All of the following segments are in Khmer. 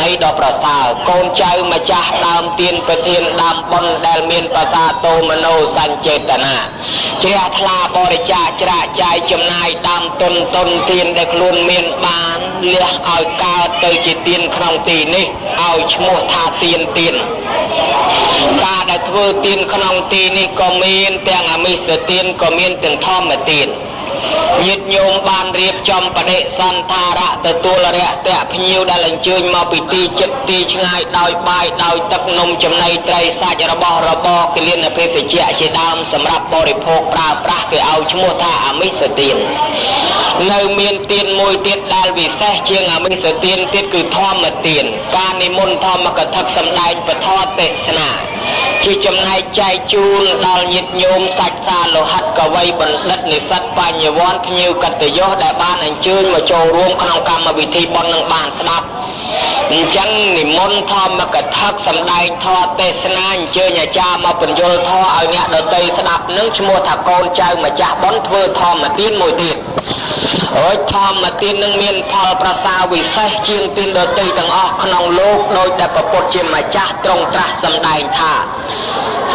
យដល់ប្រសើរកូនចៅម្ចាស់ដើមទៀនប្រធានដើមបុណ្យដែលមានប្រសាទោមនោសញ្ចេតនាជ្រះថ្លាបរិច្ចាគច្រាកចាយចំណាយតាមទុនទានដែលខ្លួនមានបានលះឲ្យកើតទៅជាទៀនក្នុងទីនេះឲ្យឈ្មោះថាទៀនការដែលធ្វើទៀនក្នុងទីនេះក៏មានទាំងអមិសទៀនក៏មានទាំងធម្មទៀនញាតិញោមបានរៀបចំបដិសន្ធារៈទទួលរយៈតៈភ្ញៀវដែលអញ្ជើញមកពីទីចិត្តទីឆ្ងាយដោយបាយដោយទឹកនំចំណីត្រីសាច់របស់របរគលានភេសជ្ជៈជាដើមសម្រាប់បរិភោគប្រើប្រាស់គេឲ្យឈ្មោះថាអមិសទៀននៅមានទៀនមួយទៀតដែលវិសេសជាងអមិសទៀនទៀតគឺធម្មទៀនការនិមន្តធម្មកថាសម្ដែងពធទេសនាជាចំណែកចែកជូនដល់ញាតិញោមសាច់សាលោហិតកវីបណ្ឌិតនិស្សិតបញ្ញវន្តភ្ញៀវកតញ្ញោដែលបានអញ្ជើញមកចូលរួមក្នុងកម្មវិធីបុណ្យនឹងបានស្ដាប់អញ្ចឹងនិមន្តធម្មកថាសម្ដែងធម៌ទេសនាអញ្ជើញអាចារ្យមកបញ្យលធម៌ឲ្យអ្នកដទៃស្ដាប់នឹងឈ្មោះថាកូនចៅម្ចាស់បុណ្យធ្វើធម្មទានមួយទៀតហើយធម្មទាននឹងមានផលប្រសើរវិសេសជាងទានដទៃទាំងអស់ក្នុងលោកដោយតែព្រះពុទ្ធជាម្ចាស់ទ្រង់ត្រាស់សម្ដែងថា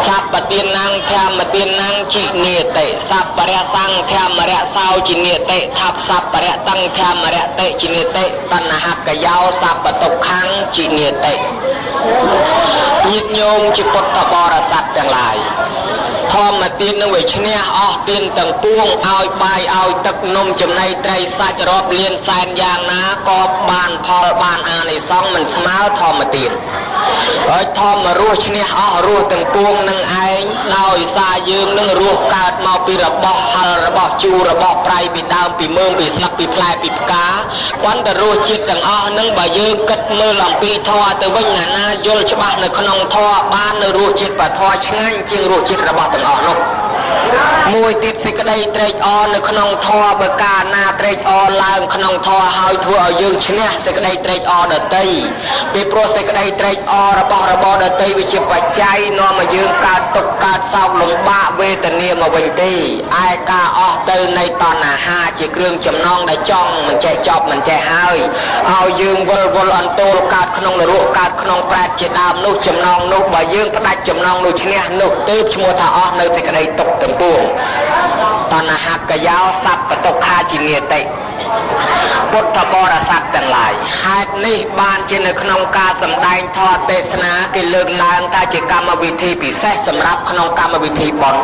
សัพពទានังធម្មទានังជីនេតិសัพពរៈសង្ឃធម្មរៈសោជីនេតិថាប់សัพពរៈតੰធម្មរៈតិជីនេតិតណ្ហកយោសัพពទុក្ខំជីនេតិញាតិញោមជាពុទ្ធបរិស័ទទាំងឡាយធម្មទាននឹងវាឈ្នះអស់ទានទាំងពួងឲ្យបាយឲ្យទឹកនំចំណីត្រីសាច់រាប់លានសែនយ៉ាងណាក៏បានផលបានអានិសង្ឃមិនស្មើធម្មទានហើយធម្មរស់ឈ្នះអស់រស់ទាំងពួងនឹងឯងដោយសារយើងនឹងរស់កើតមកពីរបស់ហិលរបស់ជូររបស់ប្រៃពីដើមពីមើមពីស្លឹកពីផ្លែពីផ្កាប៉ុន្តែរសជាតិទាំងអស់នឹងបើយើងគិតមើលអំពីធម៌ទៅវិញណាយល់ច្បាស់នៅក្នុងធម៌បាននៅរសជាតិបធម៌ឆ្ងាញ់ជាងរសជាតិរបស់ទាំងអស់នោះមួយទៀតសេចក្តីត្រេកអរនៅក្នុងធម៌បើកាលណាត្រេកអរឡើងក្នុងធម៌ហើយធ្វើឲ្យយើងឈ្នះសេចក្តីត្រេកអរដតីពីព្រោះសេចក្តីត្រេកអររបស់របរដតីវាជាបច្ច័យនាំឲ្យយើងកើតទុក្ខកើតសោកលំបាកវេទនាមកវិញទេឯការអស់ទៅនៃតណ្ហាជាគ្រឿងចំណងដែលចង់មិនចេះចប់មិនចេះហើយឲ្យយើងវិលអន្ទោលកើតក្នុងនរកកើតក្នុងប្រែតជាដើមនោះចំណងនោះបើយើងផ្ដាច់ចំណងនោះឈ្នះនោះទេឈ្មោះថាអស់នៅសេចក្តីទុក្ខទាំងពួងតណ្ហកយោសัพពទុក្ខាជីនេតិពុទ្ធបរិស័ទទាំងឡាយហេតុនេះបានជានៅក្នុងការសម្ដែងធម៌ទេសនាគេលើកឡើងថាជាកម្មវិធីពិសេសសម្រាប់ក្នុងកម្មវិធីបុណ្យ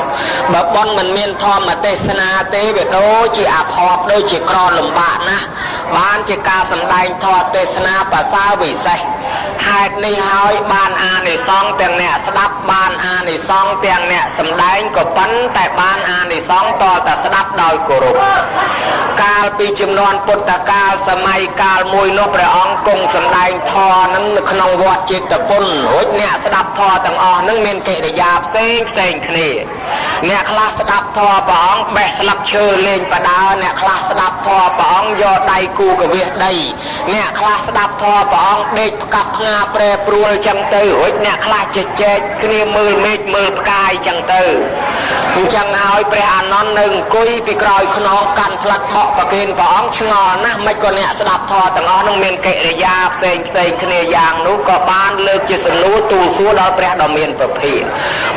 បើបុណ្យមិនមានធម៌ទេសនាទេវាដូចជាអភ័ព្វដូចជាក្រលំបាកណាស់បានជាការសម្ដែងធម៌ទេសនាប្រសើរវិសេសហេតុនេះហើយបានអានិសង្ឃទាំងអ្នកស្ដាប់បានអានិសង្ឃទាំងអ្នកសម្ដែងក៏ប៉ុន្តែបានអានិសង្ឃតតែស្ដាប់ដោយគោរពកាលពីជំនាន់ពុទ្ធកាលសម័យកាលមួយនោះព្រះអង្គគង់សម្ដែងធម៌នឹងនៅក្នុងវត្តចេតពុនរួចអ្នកស្ដាប់ធម៌ទាំងអស់នឹងមានកិរិយាផ្សេងគ្នាអ្នកខ្លះស្ដាប់ធម៌ព្រះអង្គបេះស្លឹកឈើលេងបដើអ្នកខ្លះស្ដាប់ធម៌ព្រះអង្គយកដៃគូកវិសដីអ្នកខ្លះស្ដាប់ធម៌ព្រះអង្គដេកផ្កាប់ផ្ងាប្រែប្រួលចឹងទៅរួចអ្នកខ្លះជជែកគ្នាមើលមេឃមើលផ្កាយចឹងទៅអញ្ចឹងហើយព្រះអានន្ទនៅអង្គុយពីក្រោយខ្នងកាន់ផ្លាត់បក់ប្រគេនព្រះអង្គឆ្ងល់ណាស់មិនក៏អ្នកស្ដាប់ធម៌ទាំងអស់នោះមានកិរិយាផ្សេងគ្នាយ៉ាងនោះក៏បានលើកជាសំណួរទូលសួរដល់ព្រះដ៏មានពភា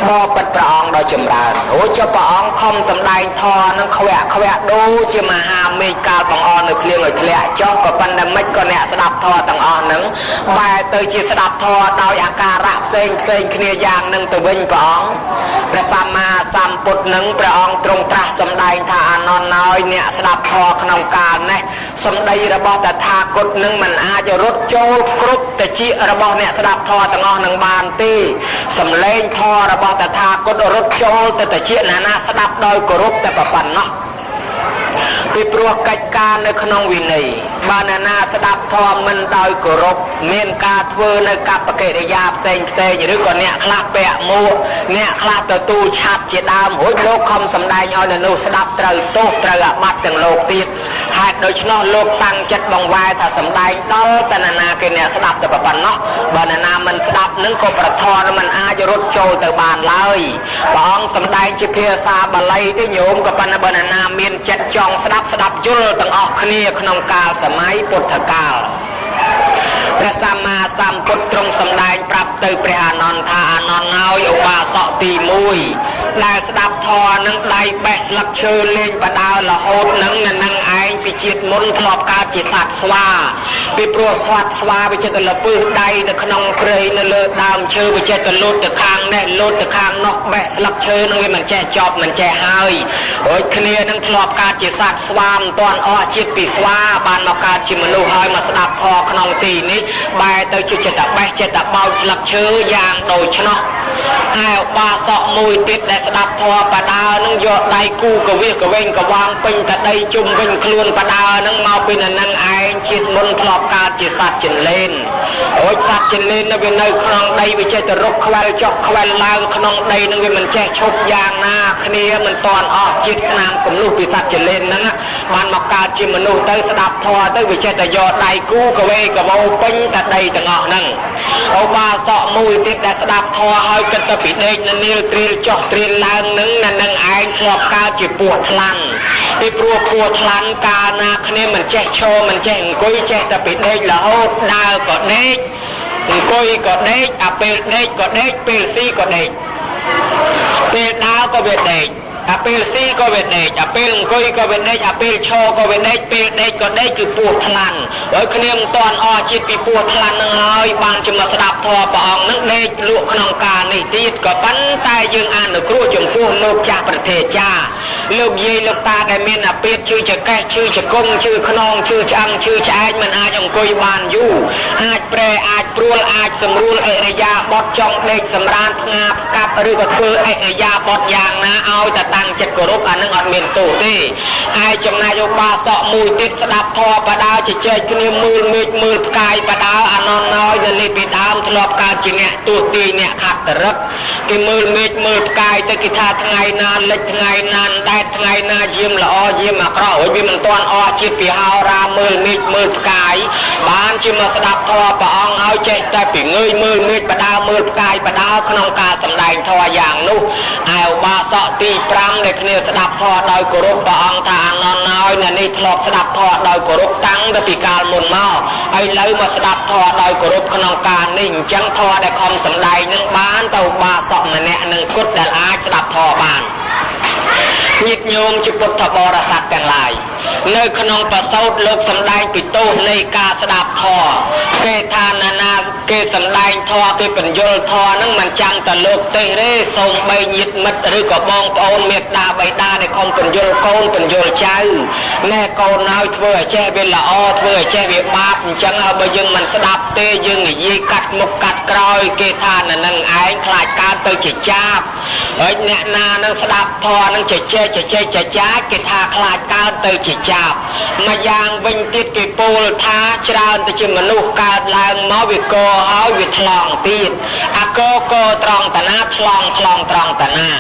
បបិទ្ធព្រះអង្គដ៏ចម្រើនអូចុះព្រះអង្គខំសម្ដែងធម៌នឹងខ្វាក់ដូចជាមហាមេឃកាលបង្អស់នៅភ្លៀងឲ្យធ្លាក់ចុះក៏ប៉ុន្តែមិនក៏អ្នកស្ដាប់ធម៌ទាំងអស់ហ្នឹងបែរទៅជាស្ដាប់ធម៌ដោយអាការៈផ្សេងគ្នាយ៉ាងនឹងទៅវិញព្រះអង្គព្រះសម្មាសម្ពុទ្ធនឹងព្រះអង្គទ្រង់ត្រាស់សម្ដែងថាអានន្ទហើយអ្នកស្ដាប់ធម៌ក្នុងកាលនេះសម្ដីរបស់តថាគតនឹងមិនអាចរត់ចូលគ្រប់តិចរបស់អ្នកស្ដាប់ធម៌ទាំងអស់នឹងបានទេសំឡេងធម៌របស់តថាគតរត់ចូលទៅតិចណាស្ដាប់ដោយគោរពតែប៉ុណ្ណោះពីព្រោះកិច្ចការនៅក្នុងវិន័យបើអ្នកណាស្ដាប់ធម៌មិនដោយគោរពមានការធ្វើនៅកប្បកិរិយាផ្សេងឬក៏អ្នកខ្លះពាក់មួកអ្នកខ្លះទទួលឆាប់ជាដើមរួចលោកខំសម្ដែងឲ្យនៅនោះស្ដាប់ត្រូវទោសត្រូវអាបត្តិទាំងលោកទៀតហេតុដូច្នោះលោកតាំងចិត្តបង្វែរថាសម្ដែងដល់តណ្ណាគេអ្នកស្ដាប់តែប៉ុណ្ណោះបើអ្នកណាមិនស្ដាប់នឹងក៏ប្រធរមិនអាចរត់ចូលទៅបានឡើយព្រះអង្គសម្ដែងជាភាសាបាលីទេញោមក៏ប៉ុន្តែបើអ្នកណាមានចិត្តចង់ស្ដាប់យល់ទាំងអស់គ្នាក្នុងកាលសម័យពុទ្ធកាលព្រះសម្មា សម្ពុទ្ធទ្រង់សម្ដែងប្រាប់ទៅព្រះអានន្ទថាអានន្ទហើយឧបាសកទី1ដែលស្ដាប់ធម៌នឹងដៃបេះស្លឹកឈើលេងបដើររហូតនឹងឯងពីជាតិមុនធ្លាប់កើតជាសត្វស្វាពីព្រោះសត្វស្វាវាចិត្តលពឹសដៃនៅក្នុងព្រៃនៅលើដើមឈើវាចិត្តលូតទៅខាងនេះលូតទៅខាងនោះបេះស្លឹកឈើនឹងវាមិនចេះចប់មិនចេះហើយរួចគ្នានឹងធ្លាប់កើតជាសត្វស្វាមិនទាន់អស់ជាតិពីស្វាបានមកកើតជាមនុស្សហើយមកស្ដាប់ធម៌ក្នុងទីនេះបែរទៅជាចិត្តបេះចិត្តបោចស្លឹកឈើយ៉ាងដូច្នោះហើយឧបាសកមួយទៀតដែលស្ដាប់ធម៌បដើនឹងយកដៃគូកវិសកវែងកវាងពេញតែដីជុំវិញខ្លួនបដើនឹងមកពីនឹងឯងជាតិមុនធ្លាប់កើតជាសត្វចិនលេនអូចសត្វចិនលេននៅវានៅក្នុងដីវាចេះតែរុកខ្វែលចុះខ្វែលឡើងក្នុងដីនឹងវាមិនចេះឈប់យ៉ាងណាគ្នាមិនតាន់អស់ជាតិស្នាមកំលុះពីសត្វចិនលេនហ្នឹងបានមកកើតជាមនុស្សទៅស្ដាប់ធម៌ទៅវាចេះតែយកដៃគូកវេកវោពេញតែដីទាំងអស់ហ្នឹងឧបាសកមួយទៀតដែលស្ដាប់ធម៌ហើយគិតទៅពីដេកនៅនីលត្រៀលចុះត្រៀលឡើងនឹងឯងធ្លាប់កើតជាពស់ថ្លាន់ពីព្រោះពស់ថ្លាន់កាលណាគ្នាមិនចេះឈរមិនចេះអង្គុយចេះតែពីដេករហូតដើរក៏ដេកអង្គុយក៏ដេកអាពេលដេកក៏ដេកពេលស៊ីក៏ដេកពេលដើរក៏វាដេកអាពេលស៊ីក៏វាដេកអាពេលអង្គុយក៏វាដេកអាពេលឈរក៏វាដេកពេលដេកក៏ដេកគឺពស់ថ្លាន់ហើយគ្នាមិនតាន់អស់ជាតិពីពស់ថ្លាន់នឹងហើយបានជាមកស្ដាប់ធម៌ព្រះអង្គនឹងដេកលក់ក្នុងការនេះទៀតក៏ប៉ុន្តែយើងអនុគ្រោះចំពោះលោកចាស់ប្រទេសចាលោកយាយលោកតាដែលមានអាពាធឈឺចកេះឈឺចកុងឈឺខ្នងឈឺឆ្អឹងឈឺឆ្អែកមិនអាចអង្គុយបានយូរអាចប្រែអាចព្រួលអាចសម្រួលអិរិយាបថចង់ដេកសម្រានផ្ងាផ្កាប់ឬក៏ធ្វើអិរិយាបថយ៉ាងណាឲ្យតែតាំងចិត្តគោរពអានឹងអត់មានទោសទេហើយចំណែកឧបាសកមួយទៀតស្ដាប់ធម៌បដាជជែកគ្នាមើលមេឃមើលផ្កាយបដាអានន្ទហើយនៅនេះពីដើមធ្លាប់កើតជាអ្នកទោះទីអ្នកខត្តរឹកគេមើលមេឃមើលផ្កាយទៅគេថាថ្ងៃណាលិចថ្ងៃណាដែតថ្ងៃណាយាមល្អយាមអាក្រក់ហើយវាមិនទាន់អស់ជាតិពីហោរាមើលមេឃមើលផ្កាយបានជាមកស្ដាប់ធម៌ព្រះអង្គហើយចេះតែពីងើយមើលមេឃបដាមើលផ្កាយបដាក្នុងការសម្ដែងធម៌យ៉ាងនោះហើយឧបាសកទី5ដែលគ្នាស្ដាប់ធម៌ដោយគោរពព្រះអង្គថាអានន្ទហើយនៅនេះធ្លាប់ស្ដាប់ធម៌ដោយគោរពតាំងពីកាលមុនមកហើយឥឡូវមកស្ដាប់ធម៌ដោយគោរពក្នុងការនេះអញ្ចឹងធម៌ដែលខំសម្ដែងនឹងបានទៅឧបាសកម្នាក់នឹងគត់ដែលអាចស្ដាប់ធម៌បានញាតិញោមជាពុទ្ធបរិស័ទទាំងឡាយនៅក្នុងប្រសូតលោកសម្ដែងពីទោសនៃការស្ដាប់ធម៌គេថាណាគេសម្ដែងធម៌គេបញ្យលធម៌ហ្នឹងមិនចាំតែលោកទេទេសូម្បីញាតិមិត្តឬក៏បងប្អូនមេត្តាបិតាដែលខំបញ្យលកូនបញ្យលចៅណែកូនហើយធ្វើឲ្យចេះវាល្អធ្វើឲ្យចេះវាបាបអញ្ចឹងហើយបើយើងមិនស្ដាប់ទេយើងនិយាយកាត់មុខកាត់ក្រោយគេថានឹងឯងខ្លាចកើតទៅជាចាបហើយអ្នកណានឹងស្ដាប់ធម៌នឹងជជែកគេថាខ្លាចកើតទៅជាចាបមួយយ៉ាងវិញទៀតគេពោលថាច្រើនទៅជាមនុស្សកើតឡើងមកវាកហើយវាថ្លង់ទៀតអាកត្រង់តាណាថ្លង់ត្រង់តាណា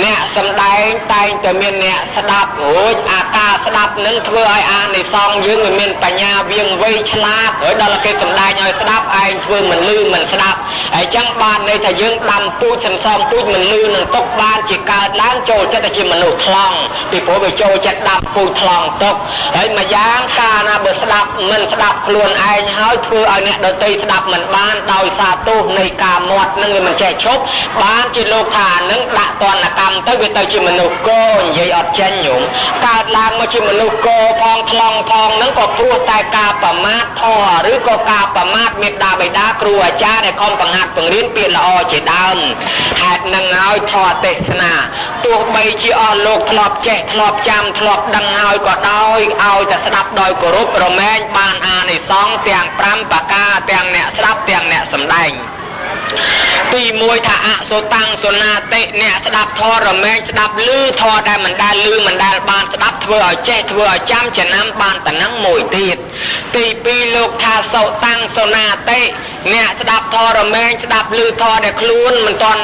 អ្នកសំដែងតែងតែមានអ្នកស្ដាប់រួចអាការស្ដាប់នឹងធ្វើឲ្យអានិសង្ឃយើងវាមានបញ្ញាវៀងវៃឆ្លាតហើយដល់គេសំដែងឲ្យស្ដាប់ឯងធ្វើមិនលឺមិនស្ដាប់ហើយចឹងបានន័យថាយើងដាំពូជសន្សំពូជមិនលឺនឹងទុកបានជាកើតឡើងចូលចិត្តតែជាមនុស្សថ្លង់ពីព្រោះវាចូលចិត្តដាំពូជថ្លង់ទុកហើយមួយយ៉ាងកាលណាបើស្ដាប់មិនស្ដាប់ខ្លួនឯងហើយធ្វើឲ្យអ្នកដទៃស្ដាប់មិនបានដោយសារទោសនៃការមាត់នឹងវាមិនចេះឈប់បានជាលោកថានឹងដាក់តនកម្មទៅវាទៅជាមនុស្សគោនិយាយអត់ចេញញោមកើតឡើងមកជាមនុស្សគោផងថ្លង់ផងហ្នឹងក៏ព្រោះតែការប្រមាថធម៌ឬក៏ការប្រមាថមេត្តាបិតាគ្រូអាចារ្យដែលខំបង្ហាត់បង្រៀនពាក្យល្អជាដើមហេតុនឹងហើយធម៌ទេសនាទោះបីជាអស់លោកធ្លាប់ចេះធ្លាប់ចាំធ្លាប់ដឹងហើយក៏ដោយឲ្យតែស្ដាប់ដោយគោរពរមែងបានអានិសង្ឃទាំង5ប្រការទាំងអ្នកស្ដាប់ទាំងអ្នកសម្ដែងទី1ថាអសុតាំងសុណាតិអ្នកស្ដាប់ធម៌រមែងស្ដាប់ឮធម៌ដែលមិនដែលឮមិនដែលបានស្ដាប់ធ្វើឲ្យចេះធ្វើឲ្យចាំចំណាំបានតំណឹងមួយទៀតទី2លោកថាសុតាំងសុណាតិ អ្នកស្ដាប់ធម៌រមែងស្ដាប់ឮធម៌ដែលខ្លួនមិនតន់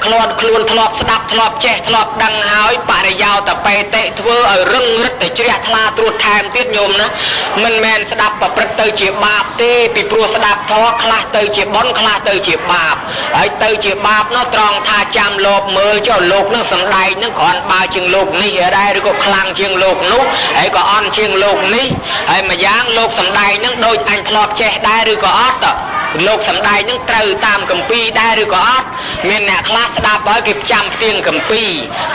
ខ្លួនធ្លាប់ស្ដាប់ធ្លាប់ចេះធ្លាប់ដឹងហើយបរិយោតបេតិធ្វើឲ្យរឹងរឹតតែជ្រះថ្លាត្រួតថែមទៀតញោមណាមិនមែនស្ដាប់ប្រព្រឹត្តទៅជាបាបទេពីព្រោះស្ដាប់ធម៌ខ្លះទៅជាបុណ្យខ្លះទៅជាបាបហើយទៅជាបាបនោះត្រង់ថាចាំលោកមើលចុះលោកនឹងសំដែងនឹងគ្រាន់បើជាងលោកនេះដែរឬក៏ខ្លាំងជាងលោកនោះហើយក៏អន់ជាងលោកនេះហើយម្យ៉ាងលោកសំដែងនឹងដូចអញធ្លាប់ចេះដែរឬក៏អត់លោកសំដែងនឹងត្រូវតាមគម្ពីរដែរឬក៏អត់មានអ្នកខ្លះស្ដាប់ហើយគេផ្ចាំផ្ទៀងគម្ពីរ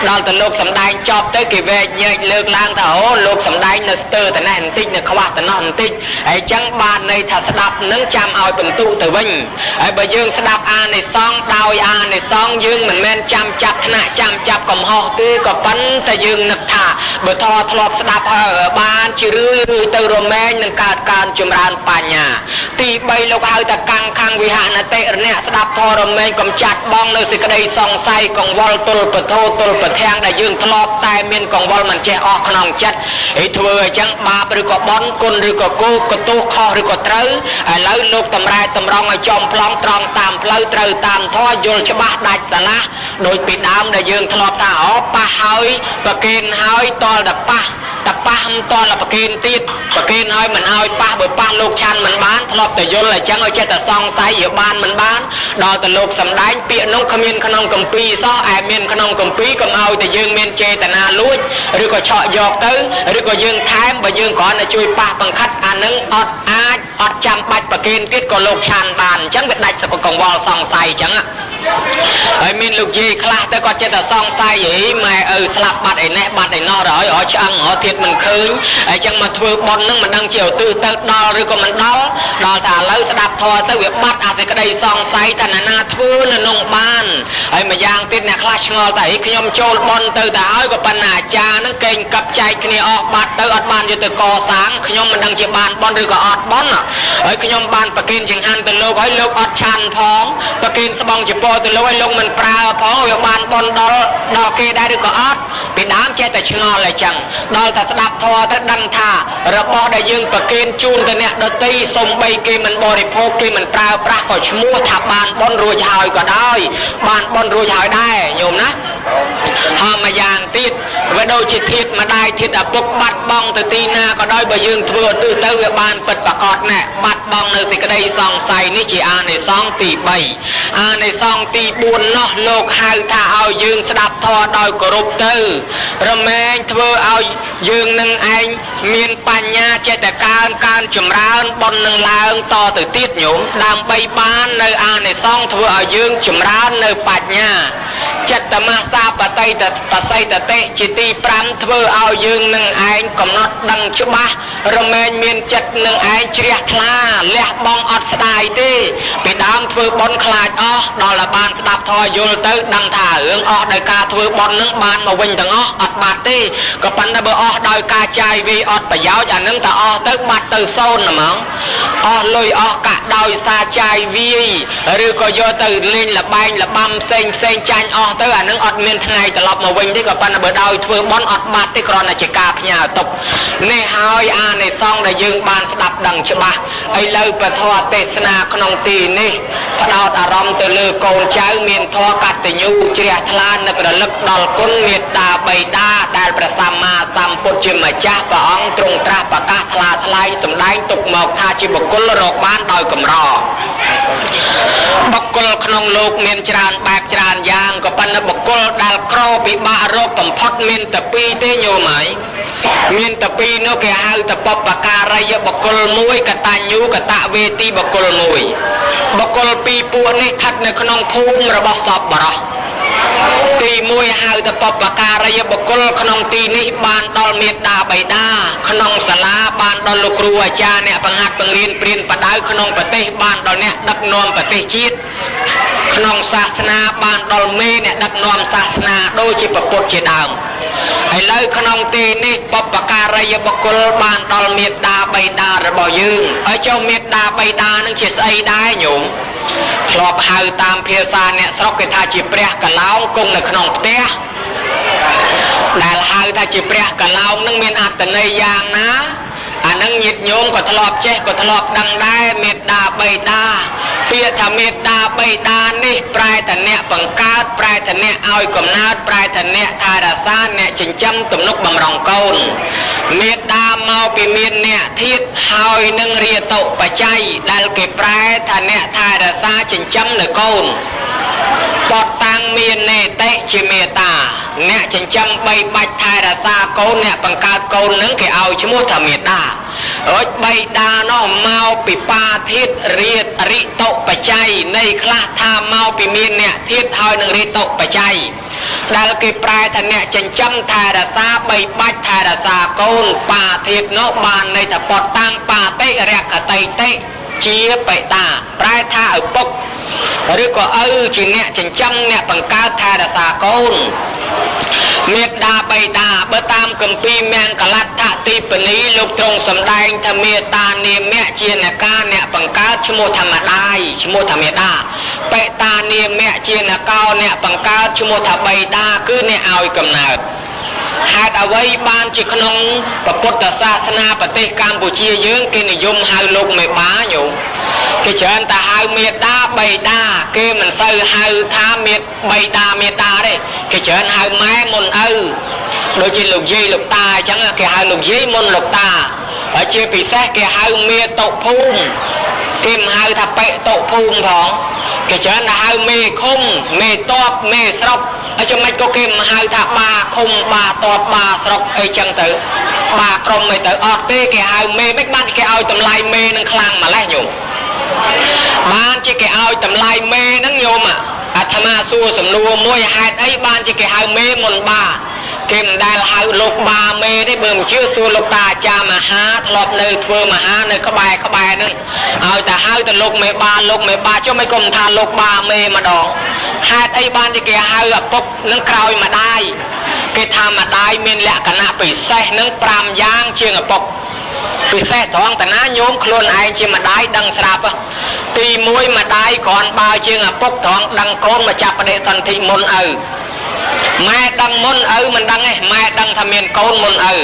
ដល់ទៅលោកសំដែងចប់ទៅគេវែកញែកលើកឡើងថាអូលោកសំដែងនៅស្ទើរតែនេះបន្តិចនៅខ្វះតែនោះបន្តិចហើយចឹងបានន័យថាស្ដាប់នឹងចាំឲ្យបន្ទុទៅវិញហើយបើយើងស្ដាប់អានិសង្ឃដោយអានិសង្ឃយើងមិនមែនចាំចាប់ថ្នាក់ចាំចាប់កំហុសទេក៏ប៉ុន្តែយើងនឹកថាបើធម៌ធ្លាប់ស្ដាប់ហើយបានជារឿយទៅរមែងនឹងកើតកើនចម្រើនបញ្ញាទី3លោកហៅថាកាំងខាងវិហនតិរណៈស្ដាប់ធម៌រមែងកំចាត់បងនៅសេចក្តីសង្ស័យកង្វល់ទល់ពធទល់ប្រធាំងដែលយើងធ្លាប់តែមានកង្វល់មិនចេះអស់ក្នុងចិត្តឯធ្វើអញ្ចឹងបាបឬក៏បន់គុណឬក៏គោកទោសខុសឬក៏ត្រូវឥឡូវលោកតម្រែតម្រង់ឲ្យចំប្លង់ត្រង់តាមផ្លូវត្រូវតាមធម៌យល់ច្បាស់ដាច់ស្រឡះដោយពីដើមដែលយើងធ្លាប់ថាអូប៉ះហើយប្រកេនហើយតលតែប៉ះមិនតលប្រកេនទៀតប្រកេនហើយមិនឲ្យប៉ះបើប៉ះលោកឆាន់មិនបានធ្លាប់តែយល់អញ្ចឹងឲ្យចេះតែសង្ស័យវាបានមិនបានដល់តែលោកសំដែងពាក្យនោះគ្មានក្នុងគម្ពីរសោះឯមានក្នុងគម្ពីរកុំឲ្យតែយើងមានចេតនាលួចឬក៏ឆក់យកទៅឬក៏យើងថែមបើយើងគ្រាន់តែជួយប៉ះបង្ខិតអានឹងអត់អាចអត់ចាំបាច់ប្រកេនទៀតក៏លោកឆាន់បានអញ្ចឹងវាដាច់កង្វល់សង្ស័យអញ្ចឹងហើយមានលោកយាយខ្លះទៅគាត់ចេះតែសង្ស័យហីម៉ែស្លាប់បាត់ឯនេះបាត់ឯណោះរហើយឆ្អឹងរទៀតមិនឃើញហើយចឹងមកធ្វើប៉ុននឹងមិនដឹងជាឧទ្ទិសទៅដល់ឬក៏មិនដល់ថាឥឡូវស្ដាប់ធម៌ទៅវាបាត់អាសេចក្តីសង្ស័យថាណាធ្វើនៅក្នុងបានហើយម្យ៉ាងទៀតអ្នកខ្លះឆ្ងល់ថាខ្ញុំចូលប៉ុនទៅតែហើយក៏ប៉ុន្តែអាចារ្យនឹងកេងកាប់ចែកគ្នាអស់បាត់ទៅអត់បានយកទៅកសាងខ្ញុំមិនដឹងជាបានប៉ុនឬក៏អត់ប៉ុនហើយខ្ញុំបានប្រគិនចង្ហាន់ទៅលោកហើយលោកអត់ឆាន់ផងប្រគិនស្បង់ចពោទៅលោកឲ្យលោកមិនប្រើផងវាបានប៉ុនដល់គេដែរឬក៏អត់ពីដើមចេះតែឆ្ងល់អញ្ចឹងដល់តែស្ដាប់ធម៌ទៅដឹងថារបស់ដែលយើងប្រគិនជូនទៅអ្នកដទៃសំបីគេមិនបរិភោគគេមិនប្រើប្រាស់ក៏ឈ្មោះថាបានប៉ុនរួចហើយក៏ដោយបានប៉ុនរួចហើយដែរញោមណាហើយមួយយ៉ាងទៀតវាដូចជាធាតុម្ដាយធាតុឪពុកបាត់បង់ទៅទីណាក៏ដោយបើយើងធ្វើឧទ្ទិសទៅវាបានពិតប្រាកដណាស់បាត់បង់នៅសេចក្តីសង្ស័យនេះជាអានិសង្សទី3អានិសង្សទី4នោះលោកហៅថាឲ្យយើងស្ដាប់ធម៌ដោយគោរពទៅរមែងធ្វើឲ្យយើងនឹងឯងមានបញ្ញាចេះតែកើនចម្រើនបុណ្យនឹងឡើងតទៅទៀតញោមដើម្បីបាននៅអានិសង្សធ្វើឲ្យយើងចម្រើននៅបញ្ញាចិត្តមសាបតិតតិជាទី5ធ្វើឲ្យយើងនឹងឯងកំណត់ដឹងច្បាស់រមែងមានចិត្តនឹងឯងជ្រះថ្លាលះបង់អត់ស្ដាយទេពីដើមធ្វើបុណ្យខ្លាចអស់ដល់តែបានស្ដាប់ធម៌យល់ទៅដឹងថារឿងអស់ដោយការធ្វើបុណ្យនឹងបានមកវិញទាំងអស់អត់បាត់ទេក៏ប៉ុន្តែបើអស់ដោយការចាយវាយអត់ប្រយោជន៍អានឹងតែអស់ទៅបាត់ទៅសូន្យហ្មងអស់លុយអស់កាក់ដោយសារចាយវាយឬក៏យកទៅលេងលបែងលបាំផ្សេងចាញ់អស់ទៅអានឹងអត់មានថ្ងៃត្រឡប់មកវិញទេក៏ប៉ុន្តែបើដោយធ្វើបុណ្យអត់បាត់ទេគ្រាន់តែជាការផ្ញើទុកនេះហើយអានិសង្ឃដែលយើងបានស្ដាប់ដឹងច្បាស់ឥឡូវពធទេសនាក្នុងទីនេះផ្ដោតអារម្មណ៍ទៅលើកូនចៅមានធម៌កតញ្ញូជ្រះថ្លានឹករលឹកដល់គុណមេត្តាបិតាដែលព្រះសម្មាសម្ពុទ្ធជាម្ចាស់ព្រះអង្គទ្រង់ត្រាស់ប្រកាសថ្លាថ្លែងសម្ដែងទុកមកថាជាបុគ្គលរកបានដោយកម្របុគ្គលក្នុងលោកមានច្រើនបែបច្រើនយ៉ាងក៏ប៉ុន្តែបុគ្គលដែលក្រពិបាករកបំផុតមានតែពីរទេញោមហើយមានតែពីរនោះគេហៅថាបព្វការីយបុគ្គលមួយកតញ្ញូកតវេទីបុគ្គលមួយបុគ្គលពីរពួកនេះស្ថិតនៅក្នុងភូមិរបស់សពបរោះទី1ហៅថាបព្វការីយបុគ្គលក្នុងទីនេះបានដល់មេត្តាបិតាក្នុងសាលាបានដល់លោកគ្រូអាចារ្យអ្នកបង្ហាត់បង្រៀនព្រានបដៅក្នុងប្រទេសបានដល់អ្នកដឹកនាំប្រទេសជាតិក្នុងសាសនាបានដល់មេអ្នកដឹកនាំសាសនាដូចជាពុទ្ធជាដើមឥឡូវក្នុងទីនេះបព្វការីយបុគ្គលបានដល់មេត្តាបិតារបស់យើងហើយចុះមេត្តាបិតានឹងជាស្អីដែរញោមធ្លាប់ហៅតាមភាសាអ្នកស្រុកគេថាជាព្រះកឡោងគង់នៅក្នុងផ្ទះដែលហៅថាជាព្រះកឡោងនឹងមានអត្ថន័យយ៉ាងណាអានឹងញាតិញោមក៏ធ្លាប់ចេះក៏ធ្លាប់ដឹងដែរមេត្តាបិតា ពាក្យថាមេត្តាបិតានេះប្រែថាអ្នកបង្កើតប្រែថាអ្នកឲ្យកំណើតប្រែថាអ្នកថែរក្សាអ្នកចិញ្ចឹមទំនុកបំរុងកូនមេត្តាមកពីមានអ្នកធាតុហើយនឹងរាតុបច្ច័យដែលគេប្រែថាអ្នកថែរក្សាចិញ្ចឹមនៅកូនបតតាំងមាននេតិជាមេត្តាអ្នកចិញ្ចឹមបីបាច់ថែរក្សាកូនអ្នកបង្កើតកូននឹងគេឲ្យឈ្មោះថាមេត្តាអើយបៃតានោះមកពីបាធាតុរាតរិតុបច្ច័យនៃខ្លះថាមកពីមានអ្នកធាតុហើយនឹងរិតុបច្ច័យដែលគេប្រែថាអ្នកចិញ្ចឹមថែរក្សាបីបាច់ថែរក្សាកូនបាធាតុនោះបានន័យថាបតតាំងបាតិរកតិតិជាបៃតាប្រែថាឪពុកឬក៏ឪជាអ្នកចិញ្ចឹមអ្នកបង្កើតថែរក្សាកូនមេត្តាបៃតាបើតាមគម្ពីរមានកលដ្ឋទីបនីលោកទ្រង់សម្ដែងថាមេត្តានាមៈជាអ្នកការអ្នកបង្កើតឈ្មោះថាម្ដាយឈ្មោះថាមេត្តាបៃតានាមៈជាអ្នកកោអ្នកបង្កើតឈ្មោះថាបៃតាគឺអ្នកឲ្យកំណើតហេតុអ្វីបានជាក្នុងពុទ្ធសាសនាប្រទេសកម្ពុជាយើងគេនិយមហៅលោកមេបាញោមគេច្រើនតែហៅមេត្តាបៃតាគេមិនសូវហៅថាមេបៃតាមេត្តាទេគេច្រើនហៅម៉ែមុនឪដូចជាលោកយាយលោកតាអញ្ចឹងគេហៅលោកយាយមុនលោកតាហើយជាពិសេសគេហៅមេតុភូមិគេមិនហៅថាបេតុភូមិផងគេច្រើនតែហៅមេឃុំមេតបមេស្រុកហើយចំណុចក៏គេមិនហៅថាបាឃុំបាតបបាស្រុកអីចឹងទៅបាក្រុមអីទៅអត់ទេគេហៅមេមិនបានគេឲ្យតម្លៃមេនឹងខ្លាំងម្លេះញោមបានជាគេឲ្យតម្លៃមេហ្នឹងញោមអាត្មាសួរសំណួរមួយហេតុអីបានជាគេហៅមេមុនបាគេមិនដែលហៅលោកបាមេទេបើមិនជឿសួរលោកតាអាចារ្យមហាធ្លាប់នៅធ្វើមហានៅក្បែរហ្នឹងឲ្យតែហៅទៅលោកមេបាចុះមិនក៏មិនថាលោកបាមេម្ដងហេតុអីបានជាគេហៅឪពុកនឹងក្រោយម្ដាយគេថាម្ដាយមានលក្ខណៈពិសេសនឹង5យ៉ាងជាងឪពុកពិសេសត្រង់តាណាញោមខ្លួនឯងជាម្ដាយដឹងស្រាប់ទី1ម្ដាយគ្រាន់បើជាងឪពុកត្រង់ដឹងកូនមកចាប់បដិសន្ធិមុនឪម៉ែដឹងមុនឪមិនដឹងទេម៉ែដឹងថាមានកូនមុនឪ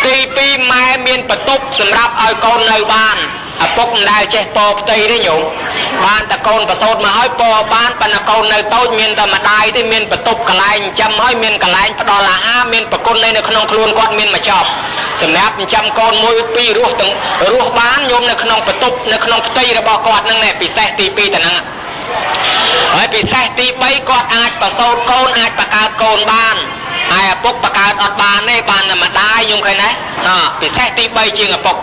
ទី2ម៉ែមានបន្ទប់សម្រាប់ឲ្យកូននៅបានឪពុកមិនដែលចេះពផ្ទៃទេញោមបានតែកូនប្រសូតមកហើយពបានប៉ុន្តែកូននៅតូចមានតែម្ដាយទេមានបន្ទប់កន្លែងចិញ្ចឹមហើយមានកន្លែងផ្ដល់អាហារមានប្រគុណនៅក្នុងខ្លួនគាត់មានមកចប់សម្រាប់ចិញ្ចឹមកូនមួយពីររស់ទាំងរស់បានញោមនៅក្នុងបន្ទប់នៅក្នុងផ្ទៃរបស់គាត់ហ្នឹងណែពិសេសទី2តែហ្នឹងហើយពិសេសទី3គាត់អាចប្រសូតកូនអាចបង្កើតកូនបានហើយឪពុកបង្កើតអត់បានទេបានតែម្ដាយយំឃើញទេពិសេសទី3ជាងឪពុក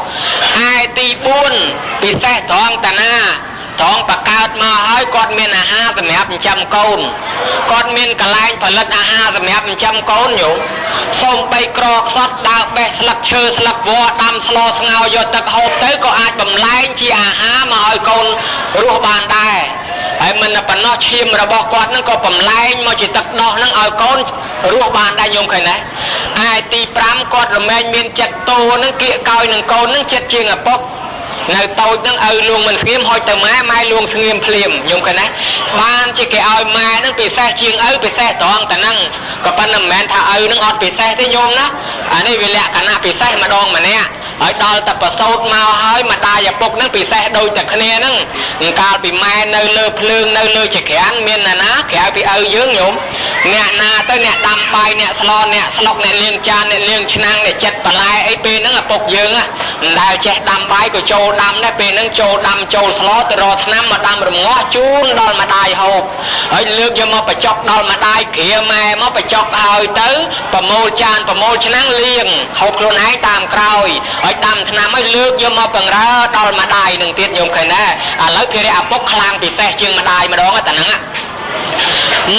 ហើយទី4ពិសេសត្រង់តាណាត្រង់បង្កើតមកហើយគាត់មានអាហារសម្រាប់ចិញ្ចឹមកូនគាត់មានកន្លែងផលិតអាហារសម្រាប់ចិញ្ចឹមកូនញោមសូម្បីក្រខ្សត់ដើរបេះស្លឹកឈើស្លឹកវល្លិដាំស្លស្ងោរយកទឹកហូបទៅក៏អាចបំលែងជាអាហារមកឲ្យកូនរស់បានដែរហើយមិនប៉ុណ្ណោះឈាមរបស់គាត់នឹងក៏បំលែងមកជាទឹកដោះនឹងឲ្យកូនរស់បានដែរញោមឃើញទេហើយទី5គាត់រមែងមានចិត្តតូនឹងគៀកកោយនឹងកូននឹងចិត្តជាងឪពុកនៅតូចនឹងឪលួងមិនស្ងៀមហុចទៅម៉ែលួងស្ងៀមភ្លាមញោមឃើញទេបានជាគេឲ្យម៉ែនឹងពិសេសជាងឪពិសេសត្រង់តែហ្នឹងក៏ប៉ុន្តែមិនមែនថាឪនឹងអត់ពិសេសទេញោមណាអានេះវាលក្ខណៈពិសេសម្ដងម្នាក់ហើយដល់តែប្រសូតមកហើយម្ដាយឪពុកនឹងពិសេសដូចតែគ្នាហ្នឹងកាលពីម៉ែនៅលើភ្លើងនៅលើចក្រានមានណាក្រៅពីឪយើងញោមអ្នកណាទៅអ្នកដាំបាយអ្នកស្លអ្នកស្លុកអ្នកលាងចានអ្នកលាងឆ្នាំងអ្នកចិត្តបន្លែអីពេលហ្នឹងឪពុកយើងមិនដែលចេះដាំបាយក៏ចូលដាំដែរពេលហ្នឹងចូលដាំចូលស្លទៅរកថ្នាំមកដាំរងាស់ជូនដល់ម្ដាយហូបហើយលើកយកមកបញ្ចុកដល់ម្ដាយគ្រាម៉ែមកបញ្ចុកហើយទៅប្រមូលចានប្រមូលឆ្នាំងលាងហូបខ្លួនឯងតាមក្រោយហើយដាំថ្នាំឲ្យលើកយកមកបង្រើដល់ម្ដាយនឹងទៀតញោមឃើញណាឥឡូវគេរកឪពុកខ្លាំងពិសេសជាងម្ដាយម្ដងតែហ្នឹង